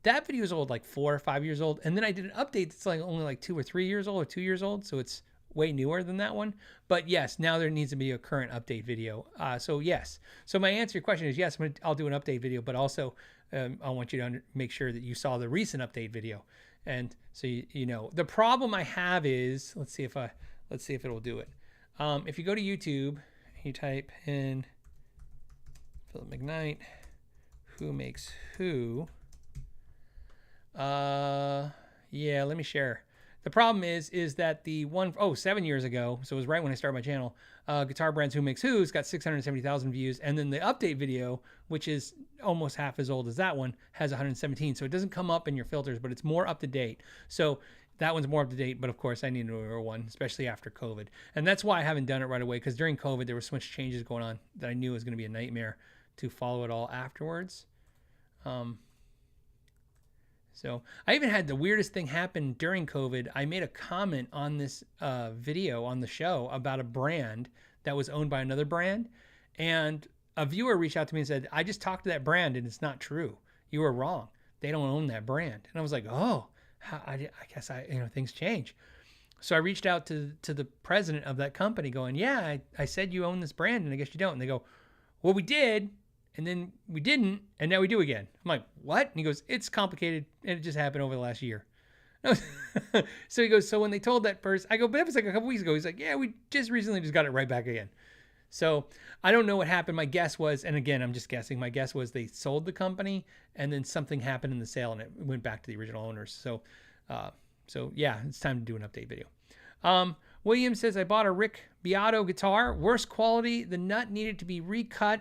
Speaker 1: That video is old, like 4 or 5 years old. And then I did an update that's like only like 2 or 3 years old or 2 years old. So it's way newer than that one. But yes, now there needs to be a current update video. So yes. So my answer to your question is yes, I'll do an update video, but also I want you to make sure that you saw the recent update video. And so, you know, the problem I have is, let's see if it'll do it. If you go to YouTube, you type in Philip McKnight, who makes who. Yeah, let me share. The problem is that the one, 7 years ago, so it was right when I started my channel, Guitar Brands Who Makes Who's got 670,000 views. And then the update video, which is almost half as old as that one, has 117. So it doesn't come up in your filters, but it's more up to date. So that one's more up to date, but of course I need a newer one, especially after COVID. And that's why I haven't done it right away, because during COVID, there were so much changes going on that I knew it was going to be a nightmare to follow it all afterwards. So I even had the weirdest thing happen during COVID. I made a comment on this video on the show about a brand that was owned by another brand. And a viewer reached out to me and said, I just talked to that brand and it's not true. You were wrong. They don't own that brand. And I was like, oh, I guess things change. So I reached out to the president of that company going, yeah, I said you own this brand and I guess you don't. And they go, well, we did. And then we didn't, and now we do again. I'm like, what? And he goes, it's complicated, and it just happened over the last year. So he goes, so when they told that person, I go, but that was like a couple weeks ago. He's like, yeah, we just recently just got it right back again. So I don't know what happened. My guess was, and again, I'm just guessing, my guess was they sold the company, and then something happened in the sale, and it went back to the original owners. So yeah, it's time to do an update video. William says, I bought a Rick Beato guitar, worst quality. The nut needed to be recut.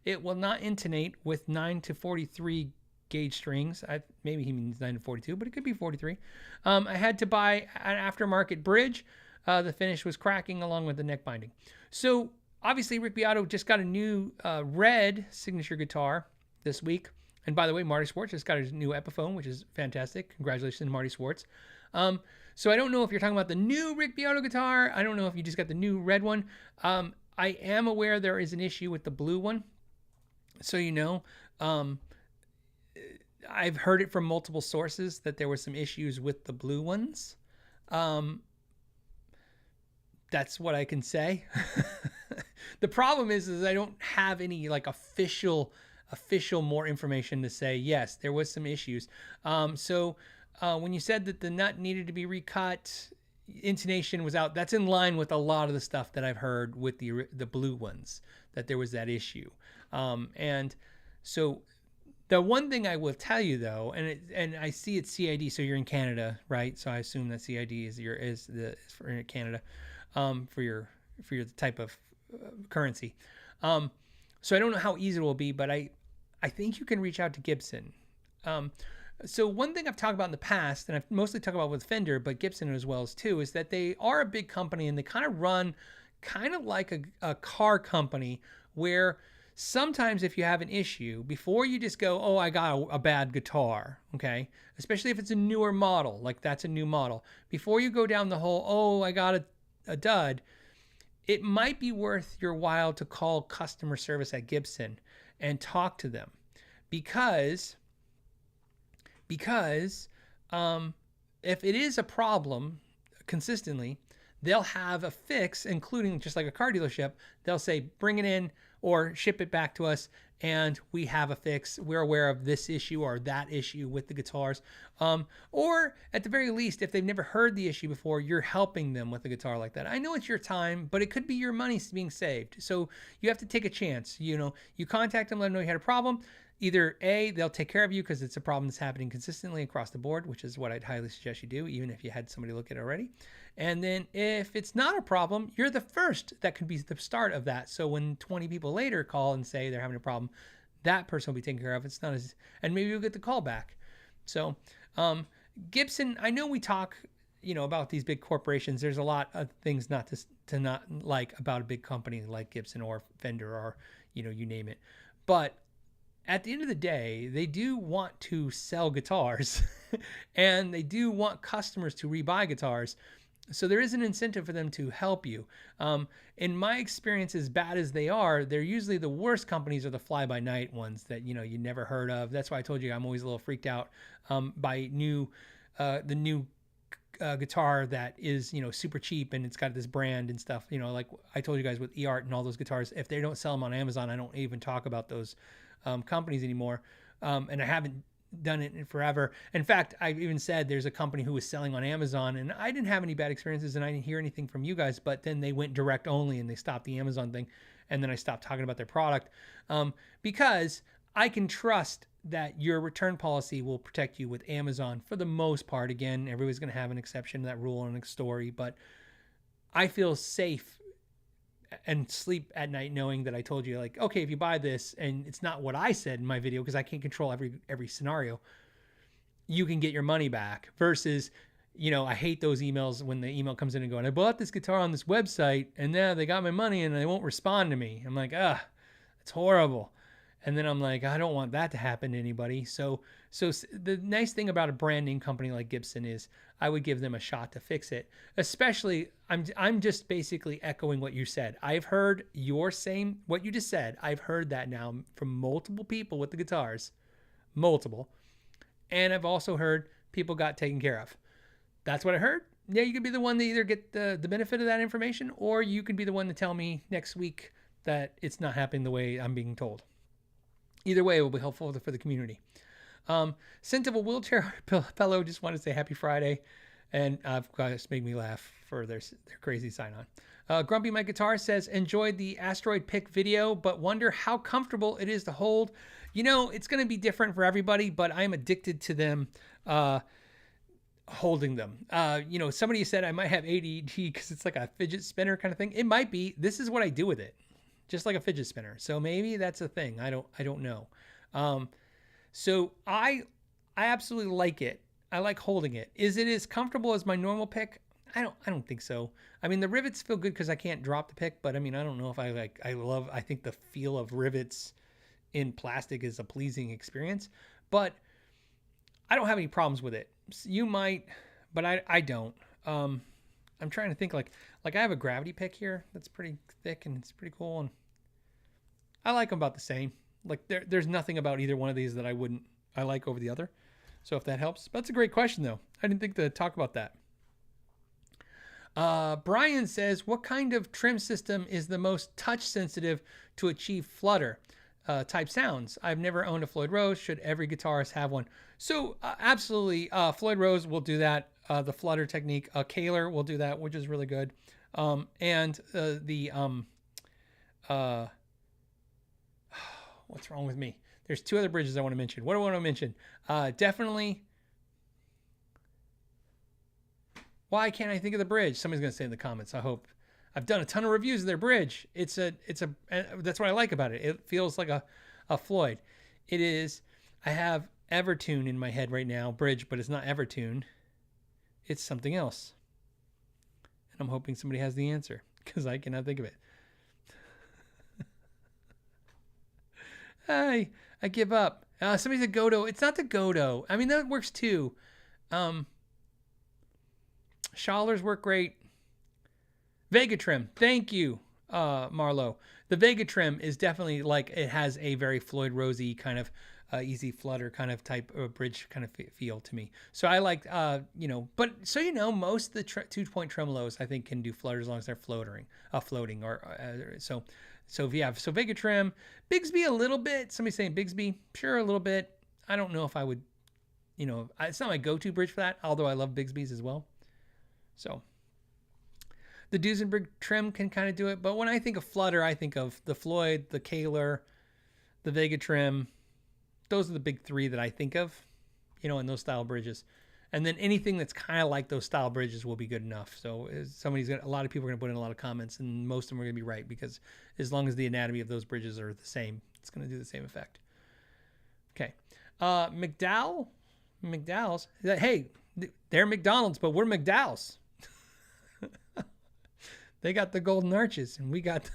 Speaker 1: It will not intonate with 9 to 43 gauge strings. Maybe he means 9 to 42, but it could be 43. I had to buy an aftermarket bridge. The finish was cracking along with the neck binding. So obviously Rick Beato just got a new red signature guitar this week. And by the way, Marty Swartz just got his new Epiphone, which is fantastic. Congratulations, Marty Swartz. So I don't know if you're talking about the new Rick Beato guitar. I don't know if you just got the new red one. I am aware there is an issue with the blue one. So, I've heard it from multiple sources that there were some issues with the blue ones. That's what I can say. The problem is I don't have any like official more information to say, yes, there was some issues. So when you said that the nut needed to be recut, intonation was out, that's in line with a lot of the stuff that I've heard with the blue ones, that there was that issue. And so the one thing I will tell you though, and I see it's CID, so you're in Canada, right? So I assume that CID is for Canada, for your type of currency. So I don't know how easy it will be, but I think you can reach out to Gibson. So one thing I've talked about in the past, and I've mostly talked about with Fender, but Gibson as well as too, is that they are a big company and they kind of run kind of like a car company, where sometimes if you have an issue, before you just go, oh, I got a bad guitar, okay? Especially if it's a newer model, like that's a new model. Before you go down the whole, oh, I got a dud, it might be worth your while to call customer service at Gibson and talk to them, because if it is a problem consistently, they'll have a fix, including just like a car dealership. They'll say, bring it in or ship it back to us, and we have a fix. We're aware of this issue or that issue with the guitars. Or at the very least, if they've never heard the issue before, you're helping them with a guitar like that. I know it's your time, but it could be your money being saved. So you have to take a chance. You contact them, let them know you had a problem. Either A, they'll take care of you because it's a problem that's happening consistently across the board, which is what I'd highly suggest you do, even if you had somebody look at it already. And then if it's not a problem, you're the first that could be the start of that. So when 20 people later call and say they're having a problem, that person will be taken care of. It's not as, and maybe you'll get the call back. So Gibson, I know we talk, about these big corporations. There's a lot of things not to not like about a big company like Gibson or Fender or, you name it. But at the end of the day, they do want to sell guitars and they do want customers to rebuy guitars. So there is an incentive for them to help you. In my experience, as bad as they are, they're usually the worst companies are the fly-by-night ones that, you never heard of. That's why I told you I'm always a little freaked out by the new guitar that is, super cheap and it's got this brand and stuff. Like I told you guys with eArt and all those guitars, if they don't sell them on Amazon, I don't even talk about those companies anymore. And I haven't done it in forever. In fact, I've even said there's a company who was selling on Amazon and I didn't have any bad experiences and I didn't hear anything from you guys, but then they went direct only and they stopped the Amazon thing. And then I stopped talking about their product because I can trust that your return policy will protect you with Amazon for the most part. Again, everybody's going to have an exception to that rule and a story, but I feel safe and sleep at night knowing that I told you, like, okay, if you buy this and it's not what I said in my video, because I can't control every scenario, you can get your money back. Versus, I hate those emails when the email comes in and going, I bought this guitar on this website and now they got my money and they won't respond to me. I'm like, it's horrible. And then I'm like, I don't want that to happen to anybody. So the nice thing about a brand name company like Gibson is I would give them a shot to fix it. Especially, I'm just basically echoing what you said. I've heard what you just said. I've heard that now from multiple people with the guitars, multiple. And I've also heard people got taken care of. That's what I heard. Yeah, you could be the one to either get the benefit of that information, or you could be the one to tell me next week that it's not happening the way I'm being told. Either way, it will be helpful for the community. Scent of a Wheelchair Fellow just wanted to say happy Friday. And it's made me laugh for their crazy sign-on. Grumpy My Guitar says, enjoyed the asteroid pick video, but wonder how comfortable it is to hold. It's going to be different for everybody, but I'm addicted to them holding them. Somebody said I might have ADD because it's like a fidget spinner kind of thing. It might be. This is what I do with it. Just like a fidget spinner. So maybe that's a thing. I don't know. So I absolutely like it. I like holding it. Is it as comfortable as my normal pick? I don't think so. I mean, the rivets feel good because I can't drop the pick, but I mean, I don't know if I think the feel of rivets in plastic is a pleasing experience, but I don't have any problems with it. You might, but I don't. I'm trying to think like I have a gravity pick here that's pretty thick and it's pretty cool, and I like them about the same. Like there's nothing about either one of these that I like over the other. So if that helps. That's a great question though. I didn't think to talk about that. Brian says, what kind of trim system is the most touch sensitive to achieve flutter type sounds? I've never owned a Floyd Rose. Should every guitarist have one? So absolutely. Floyd Rose will do that. The flutter technique. Kaler will do that, which is really good. What's wrong with me? There's two other bridges I want to mention. What do I want to mention? Definitely. Why can't I think of the bridge? Somebody's going to say in the comments. I hope. I've done a ton of reviews of their bridge. That's what I like about it. It feels like a Floyd. It is. I have Evertune in my head right now, bridge, but it's not Evertune. It's something else. And I'm hoping somebody has the answer because I cannot think of it. I give up. Somebody said Godo. It's not the Godo. I mean, that works too. Schallers work great. Vega trim. Thank you, Marlo. The Vega trim is definitely like, it has a very Floyd Rosey kind of easy flutter kind of type of bridge kind of feel to me. So I like, but so most of the 2-point tremolos I think can do flutter as long as they're floating, so yeah, so Vega trim, Bigsby a little bit. Somebody saying Bigsby, sure, a little bit. I don't know if I would, it's not my go-to bridge for that, although I love Bigsby's as well. So the Duesenberg trim can kind of do it, but when I think of flutter, I think of the Floyd, the Kaler, the Vega trim. Those are the big three that I think of, in those style bridges. And then anything that's kind of like those style bridges will be good enough. So a lot of people are going to put in a lot of comments, and most of them are going to be right, because as long as the anatomy of those bridges are the same, it's going to do the same effect. Okay. McDowell's, hey, they're McDonald's, but we're McDowell's. They got the golden arches, and we got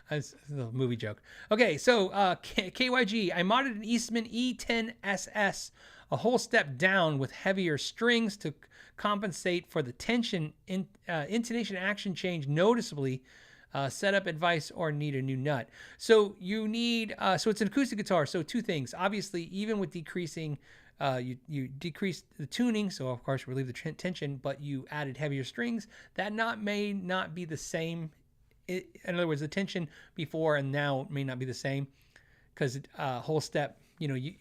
Speaker 1: that's a movie joke. Okay, so KYG, I modded an Eastman E10SS a whole step down with heavier strings to compensate for the tension, intonation action change noticeably. Setup advice or need a new nut. So you need, so it's an acoustic guitar. So two things. Obviously, even with decreasing, you decrease the tuning. So of course, relieve the tension, but you added heavier strings. That may not be the same. In other words, the tension before and now may not be the same, because whole step, you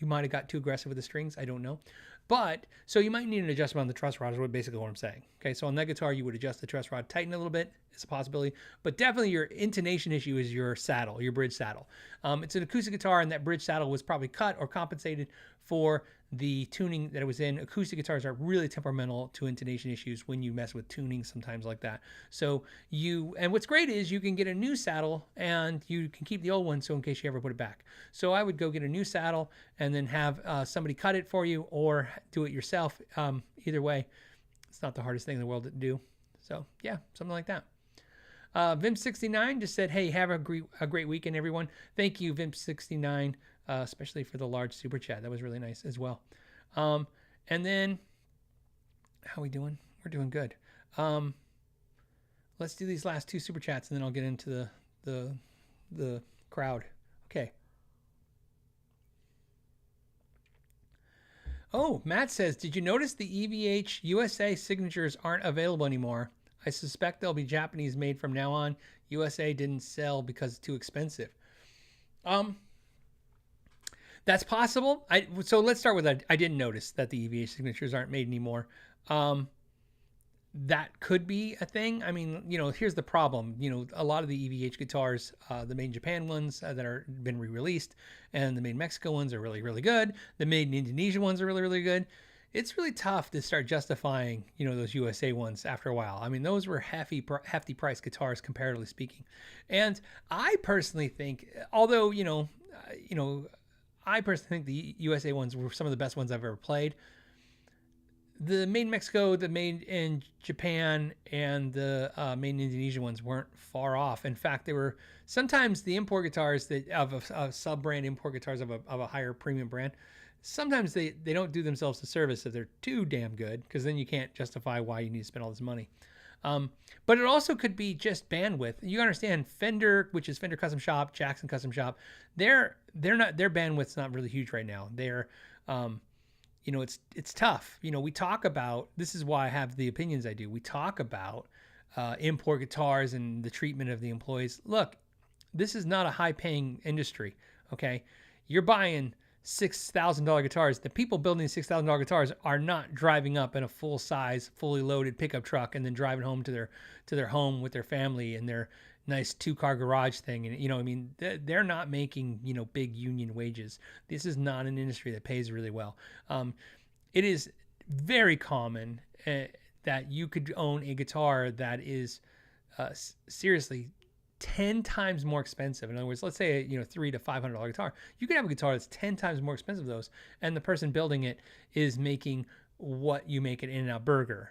Speaker 1: might have got too aggressive with the strings. I don't know. But, so you might need an adjustment on the truss rod is basically what I'm saying. Okay, so on that guitar, you would adjust the truss rod, tighten it a little bit. It's a possibility. But definitely your intonation issue is your saddle, your bridge saddle. It's an acoustic guitar, and that bridge saddle was probably cut or compensated for the tuning that it was in. Acoustic guitars are really temperamental to intonation issues when you mess with tuning sometimes like that. So and what's great is you can get a new saddle and you can keep the old one, so in case you ever put it back. So I would go get a new saddle and then have somebody cut it for you, or do it yourself. Either way, it's not the hardest thing in the world to do. So yeah, something like that. Vimp69 just said, hey, have a great weekend, everyone. Thank you, Vimp69, especially for the large super chat. That was really nice as well. And then, how are we doing? We're doing good. Let's do these last two super chats, and then I'll get into the crowd. Okay. Oh, Matt says, did you notice the EVH USA signatures aren't available anymore? I suspect they'll be Japanese made from now on. USA didn't sell because it's too expensive. That's possible. So let's start with that. I didn't notice that the EVH signatures aren't made anymore. That could be a thing. I mean, here's the problem. A lot of the EVH guitars, the made in Japan ones that are been re-released, and the made in Mexico ones are really, really good. The made in Indonesia ones are really, really good. It's really tough to start justifying, those USA ones after a while. I mean, those were hefty price guitars, comparatively speaking. And I personally think, although, I personally think the USA ones were some of the best ones I've ever played. The made in Mexico, the made in Japan, and the made in Indonesia ones weren't far off. In fact, they were sometimes the import guitars of sub-brand import guitars of a higher premium brand. Sometimes they don't do themselves a service if they're too damn good, because then you can't justify why you need to spend all this money. But it also could be just bandwidth. You understand Fender, which is Fender Custom Shop, Jackson Custom Shop, their bandwidth's not really huge right now. They're it's tough. We talk about, this is why I have the opinions I do. We talk about import guitars and the treatment of the employees. Look, this is not a high-paying industry, okay? You're buying $6,000 guitars. The people building $6,000 guitars are not driving up in a full-size, fully loaded pickup truck and then driving home to their home with their family and their nice 2-car garage thing. And they're not making big union wages. This is not an industry that pays really well. It is very common that you could own a guitar that is seriously 10 times more expensive. In other words, let's say $300 to $500 guitar. You could have a guitar that's 10 times more expensive than those, and the person building it is making what you make at In-N-Out Burger.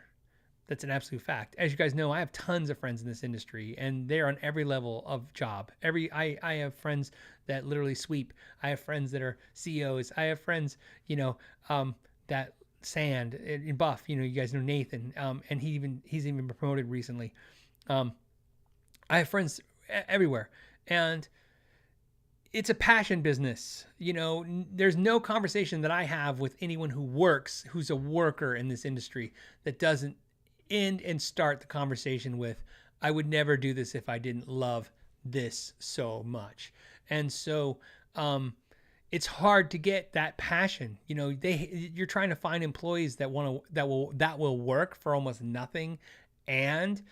Speaker 1: That's an absolute fact. As you guys know, I have tons of friends in this industry, and they're on every level of job. I have friends that literally sweep. I have friends that are CEOs. I have friends, that sand in Buff. You guys know Nathan, and he's even been promoted recently. I have friends everywhere, and it's a passion business. There's no conversation that I have with anyone who's a worker in this industry that doesn't end and start the conversation with, I would never do this if I didn't love this so much. And so, it's hard to get that passion. You're trying to find employees that will work for almost nothing and,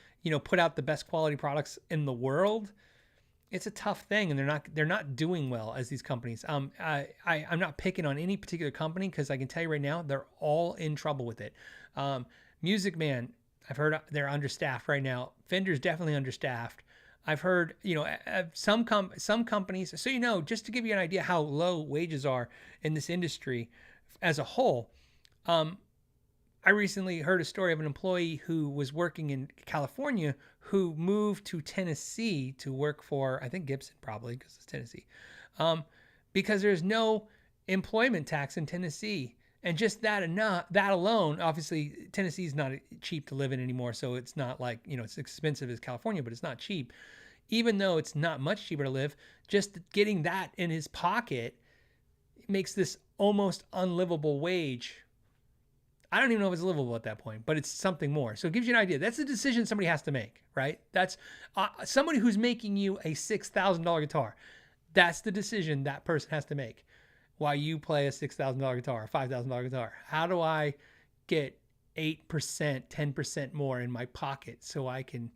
Speaker 1: put out the best quality products in the world. It's a tough thing, and they're not doing well as these companies. I'm not picking on any particular company, because I can tell you right now they're all in trouble with it. Music Man, I've heard they're understaffed right now. Fender's definitely understaffed. I've heard some companies. So just to give you an idea how low wages are in this industry as a whole. I recently heard a story of an employee who was working in California who moved to Tennessee to work for, I think, Gibson, probably, because it's Tennessee, because there's no employment tax in Tennessee. And just that alone, obviously, Tennessee's not cheap to live in anymore, so it's not like, it's expensive as California, but it's not cheap. Even though it's not much cheaper to live, just getting that in his pocket makes this almost unlivable wage. I don't even know if it's livable at that point, but it's something more. So it gives you an idea. That's a decision somebody has to make, right? That's somebody who's making you a $6,000 guitar. That's the decision that person has to make. While you play a $6,000 guitar, a $5,000 guitar, how do I get 8%, 10% more in my pocket so I can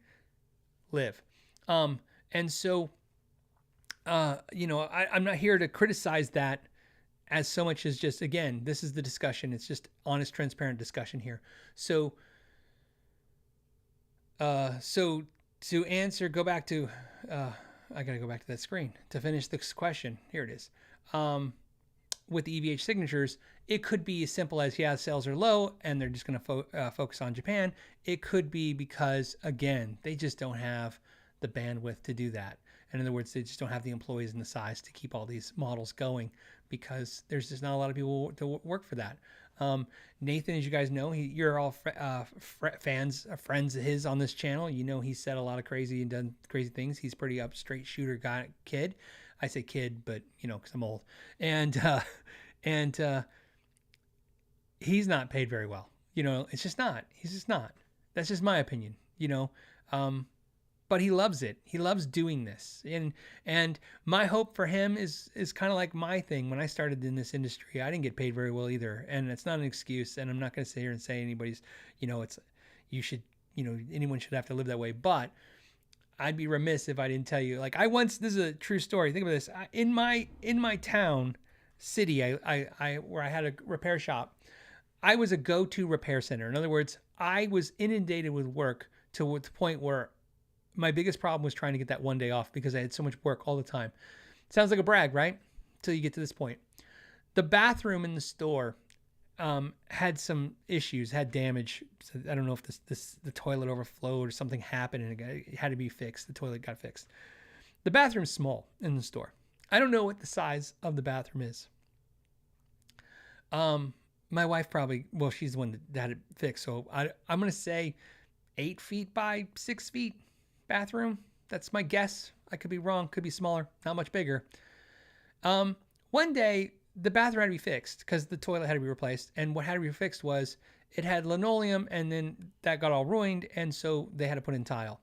Speaker 1: live? And so, I'm not here to criticize that as so much as just, again, this is the discussion. It's just honest, transparent discussion here. So to answer, go back to, I got to go back to that screen to finish this question. Here it is. With the EVH signatures, it could be as simple as, sales are low and they're just going to focus on Japan. It could be because, again, they just don't have the bandwidth to do that. In other words, they just don't have the employees and the size to keep all these models going, because there's just not a lot of people to work for that. Nathan, as you guys know, you're all friends of his on this channel. He's said a lot of crazy and done crazy things. He's pretty up straight shooter kid. I say kid, but because I'm old, and he's not paid very well. It's just not. He's just not. That's just my opinion. But he loves it. He loves doing this. And my hope for him is kind of like my thing. When I started in this industry, I didn't get paid very well either. And it's not an excuse. And I'm not going to sit here and say anybody's, anyone should have to live that way. But I'd be remiss if I didn't tell you, this is a true story. Think about this. In my town, city, where I had a repair shop, I was a go-to repair center. In other words, I was inundated with work to the point where my biggest problem was trying to get that one day off because I had so much work all the time. Sounds like a brag, right? Until you get to this point. The bathroom in the store had some issues, had damage. So I don't know if the toilet overflowed or something happened and it had to be fixed. The toilet got fixed. The bathroom's small in the store. I don't know what the size of the bathroom is. My wife she's the one that had it fixed. So I'm going to say 8 feet by 6 feet. Bathroom. That's my guess. I could be wrong. Could be smaller. Not much bigger. One day, the bathroom had to be fixed because the toilet had to be replaced. And what had to be fixed was it had linoleum, and then that got all ruined, and so they had to put in tile.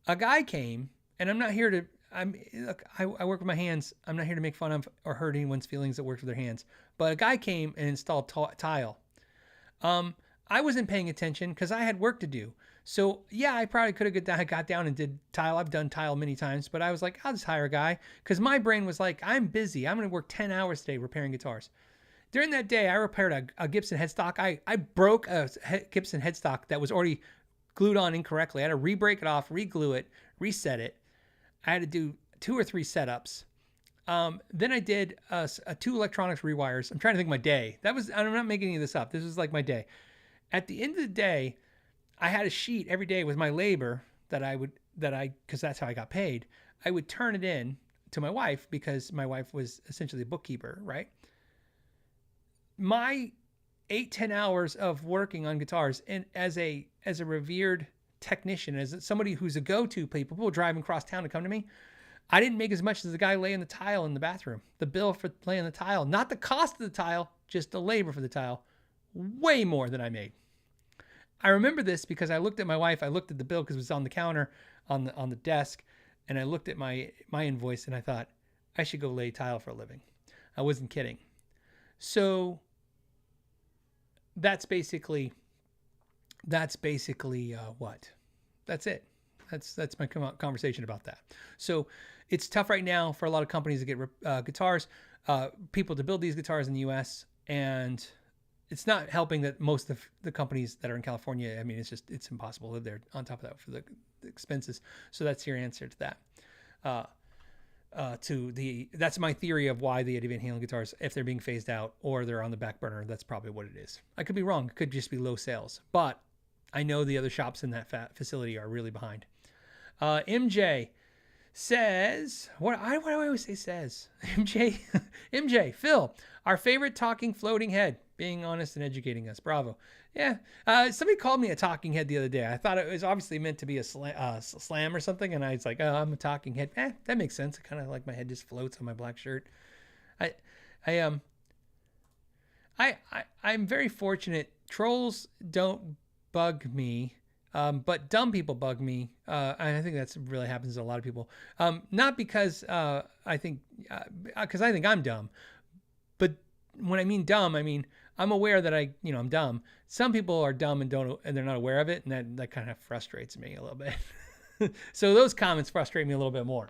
Speaker 1: A guy came, and I'm not here to. I work with my hands. I'm not here to make fun of or hurt anyone's feelings that work with their hands. But a guy came and installed tile. I wasn't paying attention because I had work to do. So yeah, I probably could have got down and did tile. I've done tile many times, but I was like, I'll just hire a guy, because my brain was like, I'm busy. I'm going to work 10 hours today repairing guitars. During that day, I repaired a Gibson headstock. I broke a Gibson headstock that was already glued on incorrectly. I had to re-break it off, re-glue it, reset it. I had to do 2 or 3 setups. Then I did 2 electronics rewires. I'm trying to think of my day. I'm not making any of this up. This was like my day. At the end of the day, I had a sheet every day with my labor because that's how I got paid. I would turn it in to my wife because my wife was essentially a bookkeeper, right? My 8-10 hours of working on guitars, and as a revered technician, as somebody who's a go-to people driving across town to come to me, I didn't make as much as the guy laying the tile in the bathroom. The bill for laying the tile, not the cost of the tile, just the labor for the tile, way more than I made. I remember this because I looked at my wife. I looked at the bill because it was on the counter on the desk, and I looked at my invoice and I thought, I should go lay tile for a living. I wasn't kidding. So that's basically what? That's it. That's my conversation about that. So it's tough right now for a lot of companies to get guitars, people to build these guitars in the U.S. And it's not helping that most of the companies that are in California, I mean, it's impossible to live there on top of that for the expenses. So that's your answer to that. That's my theory of why the Eddie Van Halen guitars, if they're being phased out or they're on the back burner, that's probably what it is. I could be wrong. It could just be low sales, but I know the other shops in that facility are really behind. MJ says, why do I always say says? MJ, Phil, our favorite talking floating head, being honest and educating us. Bravo. Yeah. Somebody called me a talking head the other day. I thought it was obviously meant to be a slam or something. And I was like, oh, I'm a talking head. That makes sense. It kind of like my head just floats on my black shirt. I'm very fortunate. Trolls don't bug me. But dumb people bug me. I think that's really happens to a lot of people. Not because I think I'm dumb, but when I mean dumb, I mean I'm aware that I'm dumb. Some people are dumb and they're not aware of it, and that kind of frustrates me a little bit. So those comments frustrate me a little bit more.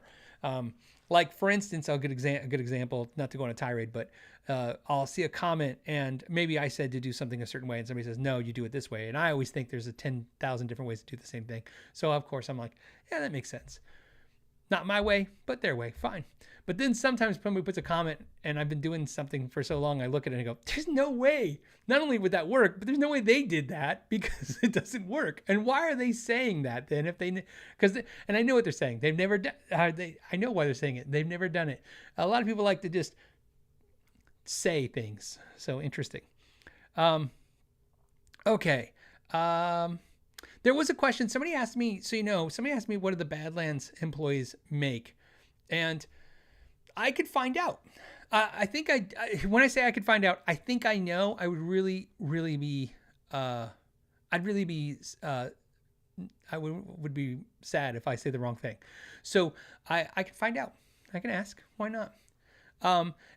Speaker 1: Like for instance, a good example, not to go on a tirade, but I'll see a comment and maybe I said to do something a certain way and somebody says, no, you do it this way. And I always think there's 10,000 different ways to do the same thing. So of course I'm like, yeah, that makes sense. Not my way, but their way. Fine. But then sometimes somebody puts a comment and I've been doing something for so long, I look at it and I go, there's no way. Not only would that work, but there's no way they did that because it doesn't work. And why are they saying that then? And I know what they're saying. They've never done. I know why they're saying it. They've never done it. A lot of people like to just say things. So interesting. Okay. There was a question. Somebody asked me, what do the Badlands employees make? And I could find out. When I say I could find out, I think I know. I would really, really be, I would be sad if I say the wrong thing. So I can find out. I can ask. Why not?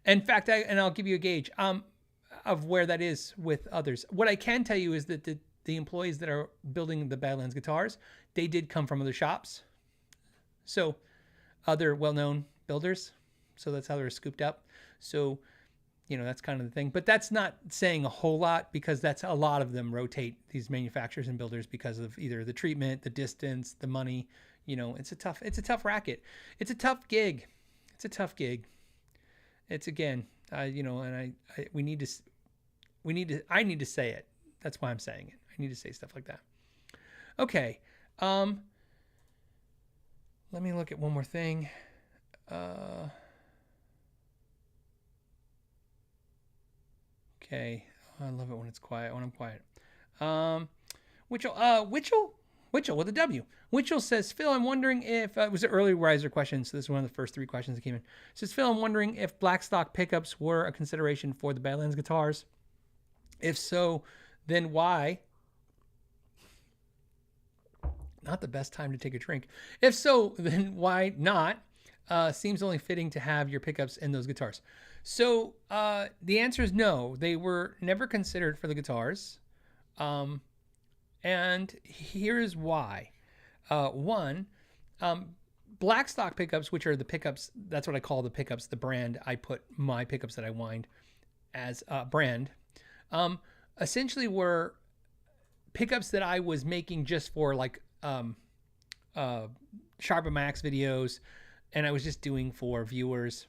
Speaker 1: In fact, I'll give you a gauge of where that is with others. What I can tell you is that the employees that are building the Badlands guitars, they did come from other shops. So other well-known builders. So that's how they're scooped up. So, that's kind of the thing. But that's not saying a whole lot because that's a lot of them rotate these manufacturers and builders because of either the treatment, the distance, the money. It's a tough racket. It's a tough gig. It's again, I need to say it. That's why I'm saying it. I need to say stuff like that. Okay. Let me look at one more thing. Okay. I love it when it's quiet, when I'm quiet. Witchell with a W. Witchell says, Phil, I'm wondering if, it was an early riser question, so this is one of the first 3 questions that came in. It says, Phil, I'm wondering if Blackstock pickups were a consideration for the Badlands guitars. If so, then why? Not the best time to take a drink. If so, then why not? Seems only fitting to have your pickups in those guitars. So the answer is no. They were never considered for the guitars. And here's why. One, Blackstock pickups, which are the pickups, that's what I call the pickups, the brand. I put my pickups that I wind as a brand, essentially were pickups that I was making just for like Sharp Max videos, and I was just doing for viewers.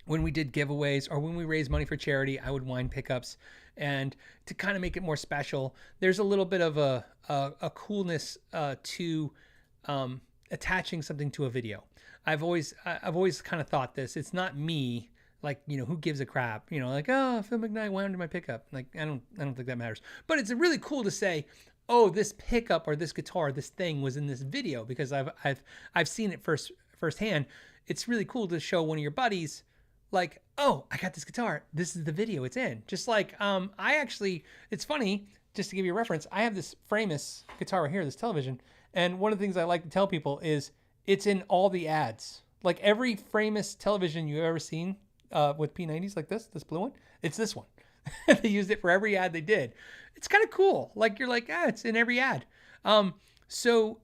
Speaker 1: When we did giveaways or when we raised money for charity, I would wind pickups, and to kind of make it more special, there's a little bit of a coolness to attaching something to a video. I've always kind of thought this. It's not me. Like, who gives a crap? Like, oh, Phil McKnight wound my pickup. Like, I don't think that matters. But it's really cool to say, oh, this pickup or this guitar, this thing was in this video, because I've seen it firsthand. It's really cool to show one of your buddies, like, oh, I got this guitar. This is the video it's in. Just like, it's funny, just to give you a reference, I have this Framus guitar right here, this television. And one of the things I like to tell people is it's in all the ads. Like every Framus television you've ever seen with P90s like this blue one, it's this one. They used it for every ad they did. It's kind of cool. Like you're like, it's in every ad. So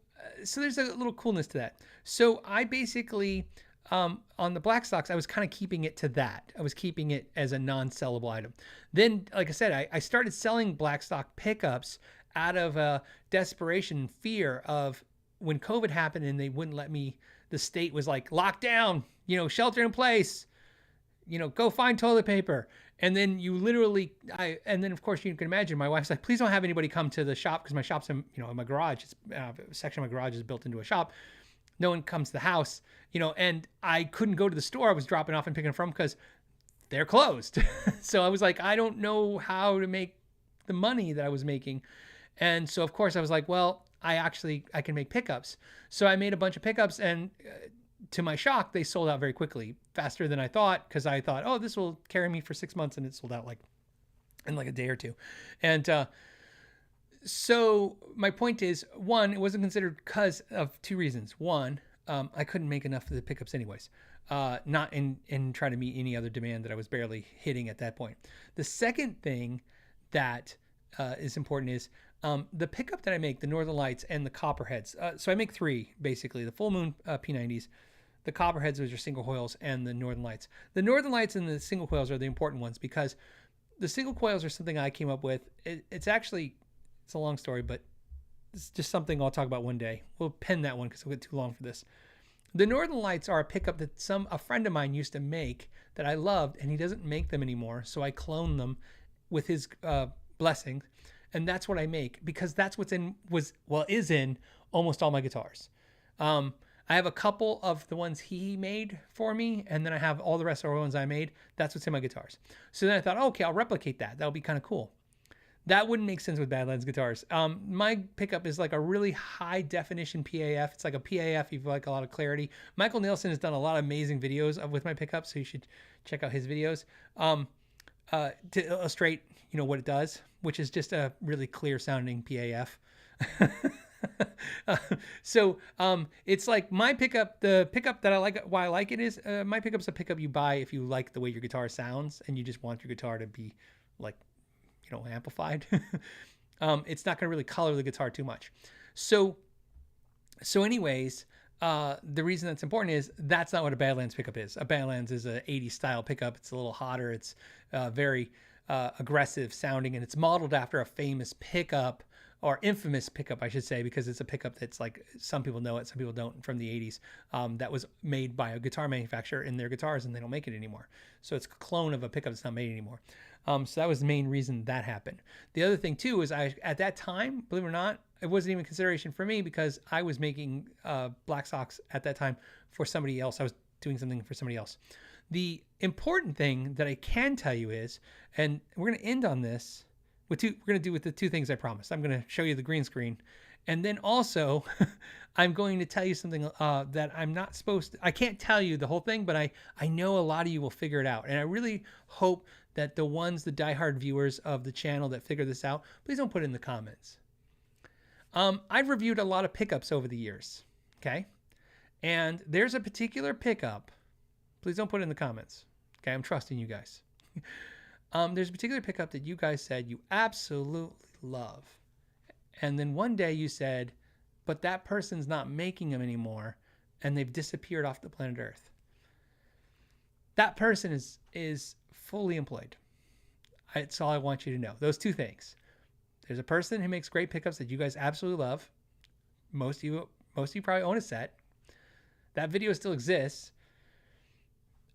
Speaker 1: there's a little coolness to that. So I basically, on the Blackstocks, I was kind of keeping it to that. I was keeping it as a non-sellable item. Then, like I said, I started selling Blackstock pickups out of desperation and fear of when COVID happened and they wouldn't let me, the state was like, locked down, shelter in place, go find toilet paper. And then you literally, and then of course you can imagine my wife's like, please don't have anybody come to the shop, because my shop's in my garage. It's a section of my garage is built into a shop. No one comes to the house, and I couldn't go to the store I was dropping off and picking from because they're closed. So I was like, I don't know how to make the money that I was making. And so of course I was like, well, I can make pickups. So I made a bunch of pickups, and to my shock, they sold out very quickly, faster than I thought, because I thought, oh, this will carry me for 6 months, and it sold out in a day or two. And so my point is, one, it wasn't considered because of two reasons. One, I couldn't make enough of the pickups anyways, not in trying to meet any other demand that I was barely hitting at that point. The second thing that is important is the pickup that I make, the Northern Lights and the Copperheads. So I make three, basically, the Full Moon P90s, the Copperheads, which are single coils, and the Northern Lights. The Northern Lights and the single coils are the important ones, because the single coils are something I came up with. It's a long story, but it's just something I'll talk about one day. We'll pen that one because it'll get too long for this. The Northern Lights are a pickup that a friend of mine used to make that I loved, and he doesn't make them anymore. So I cloned them with his blessing, and that's what I make, because that's is in almost all my guitars. I have a couple of the ones he made for me, and then I have all the rest of the ones I made. That's what's in my guitars. So then I thought, okay, I'll replicate that. That'll be kind of cool. That wouldn't make sense with Badlands guitars. My pickup is like a really high definition PAF. It's like a PAF if you like a lot of clarity. Michael Nielsen has done a lot of amazing videos with my pickups, so you should check out his videos to illustrate, what it does, which is just a really clear sounding PAF. So it's like my pickup, the pickup that I like, why I like it is my pickup's a pickup you buy if you like the way your guitar sounds and you just want your guitar to be like, amplified. It's not going to really color the guitar too much. So anyways, the reason that's important is that's not what a Badlands pickup is. A Badlands is a 80s style pickup. It's a little hotter. It's very aggressive sounding, and it's modeled after a famous pickup, or infamous pickup, I should say, because it's a pickup that's like, some people know it, some people don't, from the 80s, that was made by a guitar manufacturer in their guitars, and they don't make it anymore. So it's a clone of a pickup that's not made anymore. So that was the main reason that happened. The other thing too is at that time, believe it or not, it wasn't even a consideration for me, because I was making Blackstocks at that time for somebody else. I was doing something for somebody else. The important thing that I can tell you is, and we're going to end on this with we're going to do with the two things I promised. I'm going to show you the green screen. And then also I'm going to tell you something that I'm not supposed to, I can't tell you the whole thing, but I know a lot of you will figure it out. And I really hope that the diehard viewers of the channel that figure this out, please don't put it in the comments. I've reviewed a lot of pickups over the years. Okay. And there's a particular pickup. Please don't put it in the comments. Okay. I'm trusting you guys. There's a particular pickup that you guys said you absolutely love. And then one day you said, but that person's not making them anymore, and they've disappeared off the planet Earth. That person is fully employed. That's all I want you to know. Those two things. There's a person who makes great pickups that you guys absolutely love. Most of you probably own a set. That video still exists.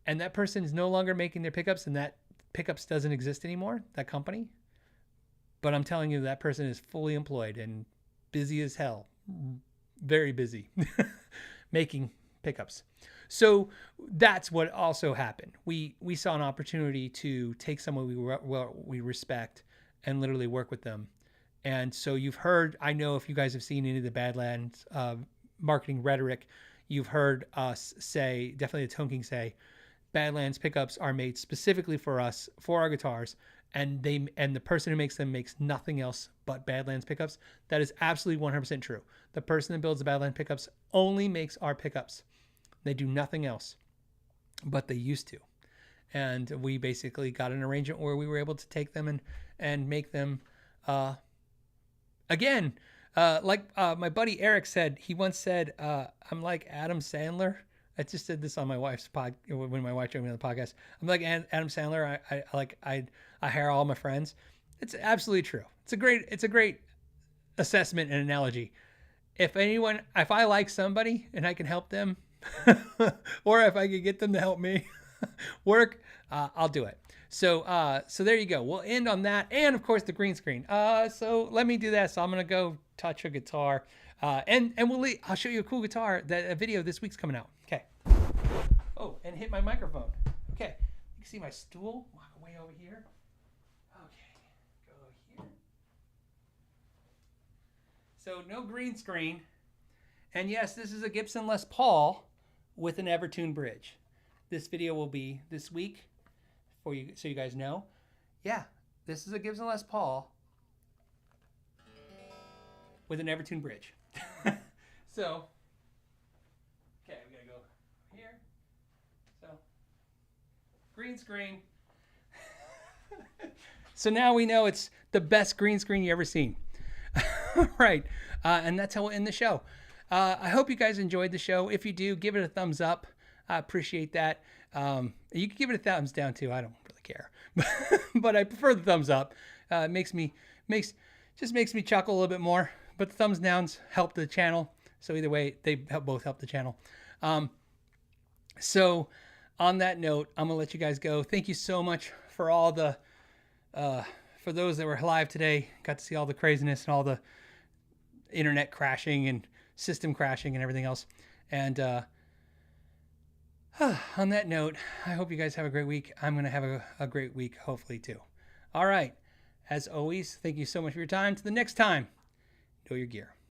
Speaker 1: And that person is no longer making their pickups, and that pickups doesn't exist anymore, that company. But I'm telling you, that person is fully employed and busy as hell. Very busy making pickups. So that's what also happened. We saw an opportunity to take someone we respect and literally work with them And so you've heard, I know if you guys have seen any of the Badlands marketing rhetoric, you've heard us say, definitely the Tone King say, Badlands pickups are made specifically for us, for our guitars, and the person who makes them makes nothing else but Badlands pickups. That is absolutely 100% true. The person that builds the Badlands pickups only makes our pickups. They do nothing else, but they used to. And we basically got an arrangement where we were able to take them and make them again. Like my buddy Eric said, he once said, I'm like Adam Sandler. I just said this on my wife's when my wife joined me on the podcast. I'm like Adam Sandler. I hire all my friends. It's absolutely true. It's a great assessment and analogy. If I like somebody and I can help them, or if I can get them to help me work, I'll do it. So there you go. We'll end on that, and of course the green screen. So let me do that. So I'm gonna go touch a guitar, and I'll show you a cool guitar that a video this week's coming out. Okay. Oh, and hit my microphone. Okay. You can see my stool way over here. Okay. Go here. So no green screen, and yes, this is a Gibson Les Paul with an Evertune bridge. This video will be this week for you, so you guys know. Yeah, this is a Gibson Les Paul with an Evertune bridge. So, okay, we gotta go here. So, green screen. So now we know it's the best green screen you ever seen. Right, and that's how we'll end the show. I hope you guys enjoyed the show. If you do, give it a thumbs up. I appreciate that. You can give it a thumbs down too. I don't really care, but I prefer the thumbs up. It makes me chuckle a little bit more. But the thumbs downs help the channel. So either way, they both help the channel. So on that note, I'm gonna let you guys go. Thank you so much for all the for those that were live today. Got to see all the craziness and all the internet crashing and system crashing and everything else. And on that note, I hope you guys have a great week. I'm going to have a great week, hopefully, too. All right. As always, thank you so much for your time. To the next time, know your gear.